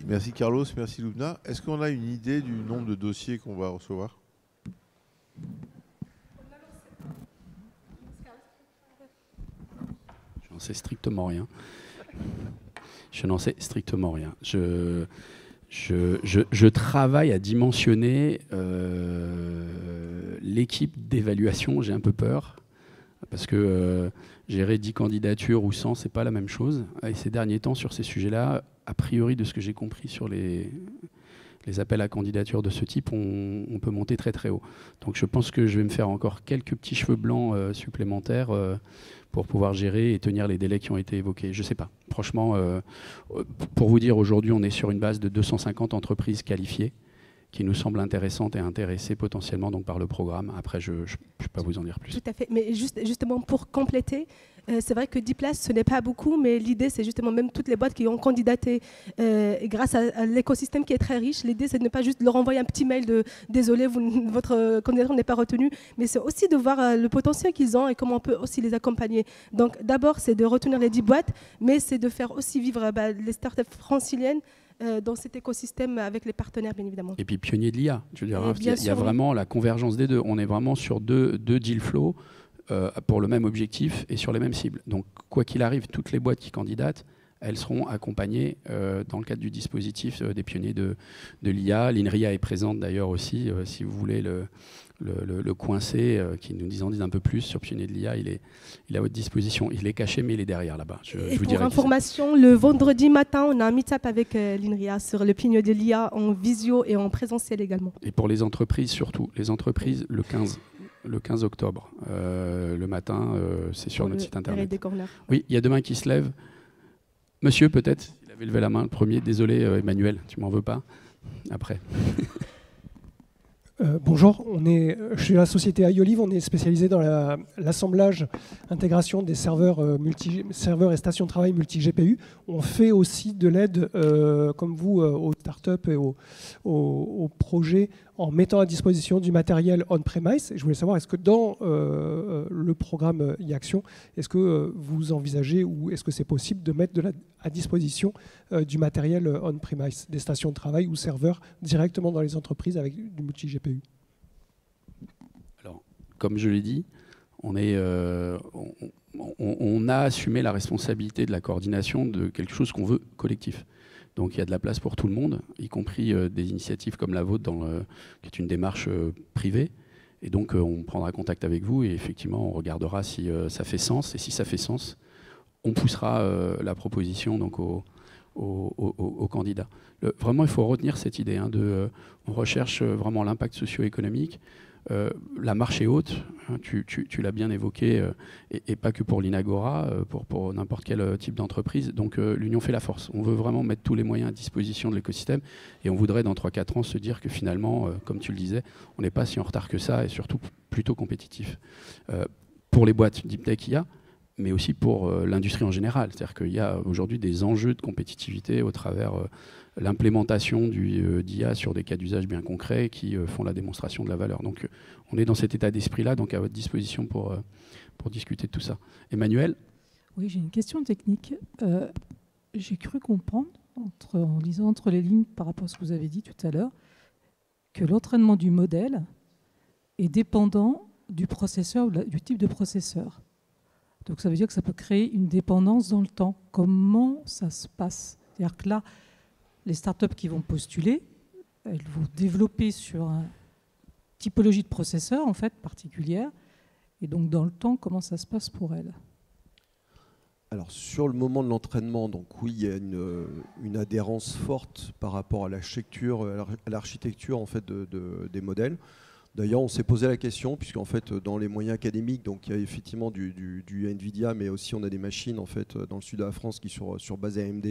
Speaker 8: Merci Carlos, merci Loubna. Est-ce qu'on a une idée du nombre de dossiers qu'on va recevoir?
Speaker 1: Je n'en sais strictement rien. Je travaille à dimensionner l'équipe d'évaluation. J'ai un peu peur parce que gérer 10 candidatures ou 100, c'est pas la même chose. Et ces derniers temps, sur ces sujets-là, a priori, de ce que j'ai compris sur les appels à candidature de ce type, on peut monter très très haut. Donc je pense que je vais me faire encore quelques petits cheveux blancs supplémentaires pour pouvoir gérer et tenir les délais qui ont été évoqués. Je ne sais pas. Franchement, pour vous dire, aujourd'hui, on est sur une base de 250 entreprises qualifiées qui nous semble intéressante et intéressée potentiellement donc, par le programme. Après, je ne peux pas vous en dire plus.
Speaker 4: Tout à fait. Mais justement, pour compléter, c'est vrai que 10 places, ce n'est pas beaucoup, mais l'idée, c'est justement même toutes les boîtes qui ont candidaté grâce à l'écosystème qui est très riche. L'idée, c'est de ne pas juste leur envoyer un petit mail de « désolé, votre candidature n'est pas retenue », mais c'est aussi de voir le potentiel qu'ils ont et comment on peut aussi les accompagner. Donc d'abord, c'est de retenir les 10 boîtes, mais c'est de faire aussi vivre les startups franciliennes dans cet écosystème avec les partenaires, bien évidemment.
Speaker 1: Et puis pionnier de l'IA, je veux dire, il y a vraiment la convergence des deux. On est vraiment sur deux deal flow pour le même objectif et sur les mêmes cibles. Donc, quoi qu'il arrive, toutes les boîtes qui candidatent, elles seront accompagnées dans le cadre du dispositif des pionniers de l'IA. L'INRIA est présente d'ailleurs aussi, si vous voulez le coincer, qui nous en dise un peu plus sur pionnier de l'IA, il est à votre disposition. Il est caché, mais il est derrière là-bas.
Speaker 4: Et pour information, le vendredi matin, on a un meet-up avec l'INRIA sur le pionnier de l'IA en visio et en présentiel également.
Speaker 1: Et pour les entreprises surtout, les entreprises le 15 octobre, le matin, c'est sur notre site internet. Oui, il y a deux mains qui se lèvent. Monsieur, peut-être, il avait levé la main le premier. Désolé, Emmanuel, tu m'en veux pas. Après.
Speaker 9: Bonjour, je suis à la société iOlive, on est spécialisé dans l'assemblage, intégration des serveurs et stations de travail multi-GPU. On fait aussi de l'aide, comme vous, aux startups et aux projets en mettant à disposition du matériel on-premise. Je voulais savoir, est-ce que dans le programme e-Action, est-ce que vous envisagez ou est-ce que c'est possible de mettre à disposition du matériel on-premise, des stations de travail ou serveurs directement dans les entreprises avec du multi-GPU?
Speaker 1: Alors, comme je l'ai dit, on a assumé la responsabilité de la coordination de quelque chose qu'on veut collectif. Donc il y a de la place pour tout le monde, y compris des initiatives comme la vôtre, qui est une démarche privée. Et donc on prendra contact avec vous et effectivement on regardera si ça fait sens. Et si ça fait sens, on poussera la proposition donc, aux candidats. Vraiment, il faut retenir cette idée. On recherche vraiment l'impact socio-économique. La marche est haute, hein, tu l'as bien évoqué, et pas que pour l'Inagora, pour n'importe quel type d'entreprise. Donc l'union fait la force. On veut vraiment mettre tous les moyens à disposition de l'écosystème et on voudrait dans 3-4 ans se dire que finalement, comme tu le disais, on n'est pas si en retard que ça et surtout plutôt compétitif. Pour les boîtes Deep Tech IA, mais aussi pour l'industrie en général. C'est-à-dire qu'il y a aujourd'hui des enjeux de compétitivité au travers l'implémentation d'IA sur des cas d'usage bien concrets qui font la démonstration de la valeur. Donc on est dans cet état d'esprit-là, donc à votre disposition pour discuter de tout ça. Emmanuel ?
Speaker 10: Oui, j'ai une question technique. J'ai cru comprendre, en lisant entre les lignes par rapport à ce que vous avez dit tout à l'heure, que l'entraînement du modèle est dépendant du processeur ou du type de processeur. Donc ça veut dire que ça peut créer une dépendance dans le temps. Comment ça se passe? C'est-à-dire que là, les startups qui vont postuler, elles vont développer sur une typologie de processeur en fait particulière. Et donc dans le temps, comment ça se passe pour elles?
Speaker 7: Alors sur le moment de l'entraînement, donc oui, il y a une adhérence forte par rapport à l'architecture en fait des modèles. D'ailleurs, on s'est posé la question, puisqu'en fait, dans les moyens académiques, donc il y a effectivement du NVIDIA, mais aussi on a des machines en fait, dans le sud de la France qui sont sur base AMD.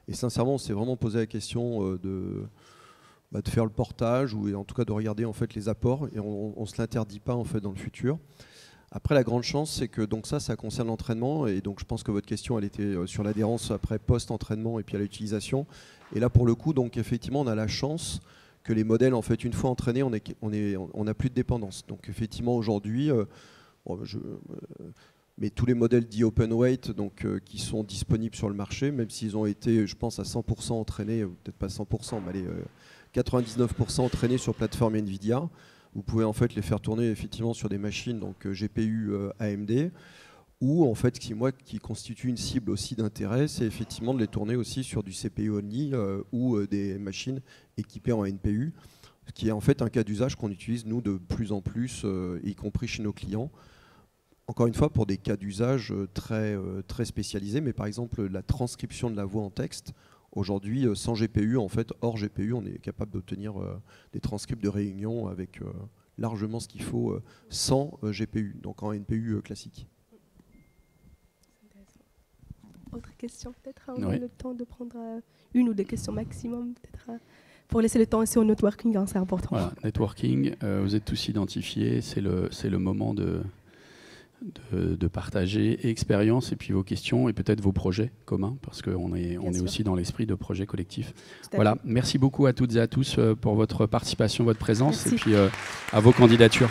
Speaker 7: Et sincèrement, on s'est vraiment posé la question de faire le portage, ou en tout cas de regarder en fait, les apports, et on ne se l'interdit pas en fait, dans le futur. Après, la grande chance, c'est que donc ça concerne l'entraînement, et donc je pense que votre question, elle était sur l'adhérence après post-entraînement et puis à l'utilisation. Et là, pour le coup, donc effectivement, on a la chance que les modèles, en fait, une fois entraînés, on n'a plus de dépendance. Donc effectivement, aujourd'hui, mais tous les modèles dits open weight, donc, qui sont disponibles sur le marché, même s'ils ont été, je pense, à 100% entraînés, peut-être pas 100%, mais allez, 99% entraînés sur plateforme NVIDIA, vous pouvez en fait les faire tourner effectivement sur des machines donc GPU AMD, ou en fait qui constitue une cible aussi d'intérêt, c'est effectivement de les tourner aussi sur du CPU only ou des machines équipées en NPU, ce qui est en fait un cas d'usage qu'on utilise nous de plus en plus, y compris chez nos clients. Encore une fois, pour des cas d'usage très spécialisés, mais par exemple la transcription de la voix en texte, aujourd'hui sans GPU, en fait hors GPU, on est capable d'obtenir des transcripts de réunions avec largement ce qu'il faut sans GPU, donc en NPU classique.
Speaker 4: Autre question peut-être, on a le temps de prendre une ou deux questions maximum peut-être pour laisser le temps aussi au networking, hein, c'est important.
Speaker 1: Voilà, networking, vous êtes tous identifiés, c'est le moment de partager expérience et puis vos questions et peut-être vos projets communs, parce qu'on est aussi dans l'esprit de projet collectif. Voilà, merci beaucoup à toutes et à tous pour votre participation, votre présence. Merci. Et puis à vos candidatures.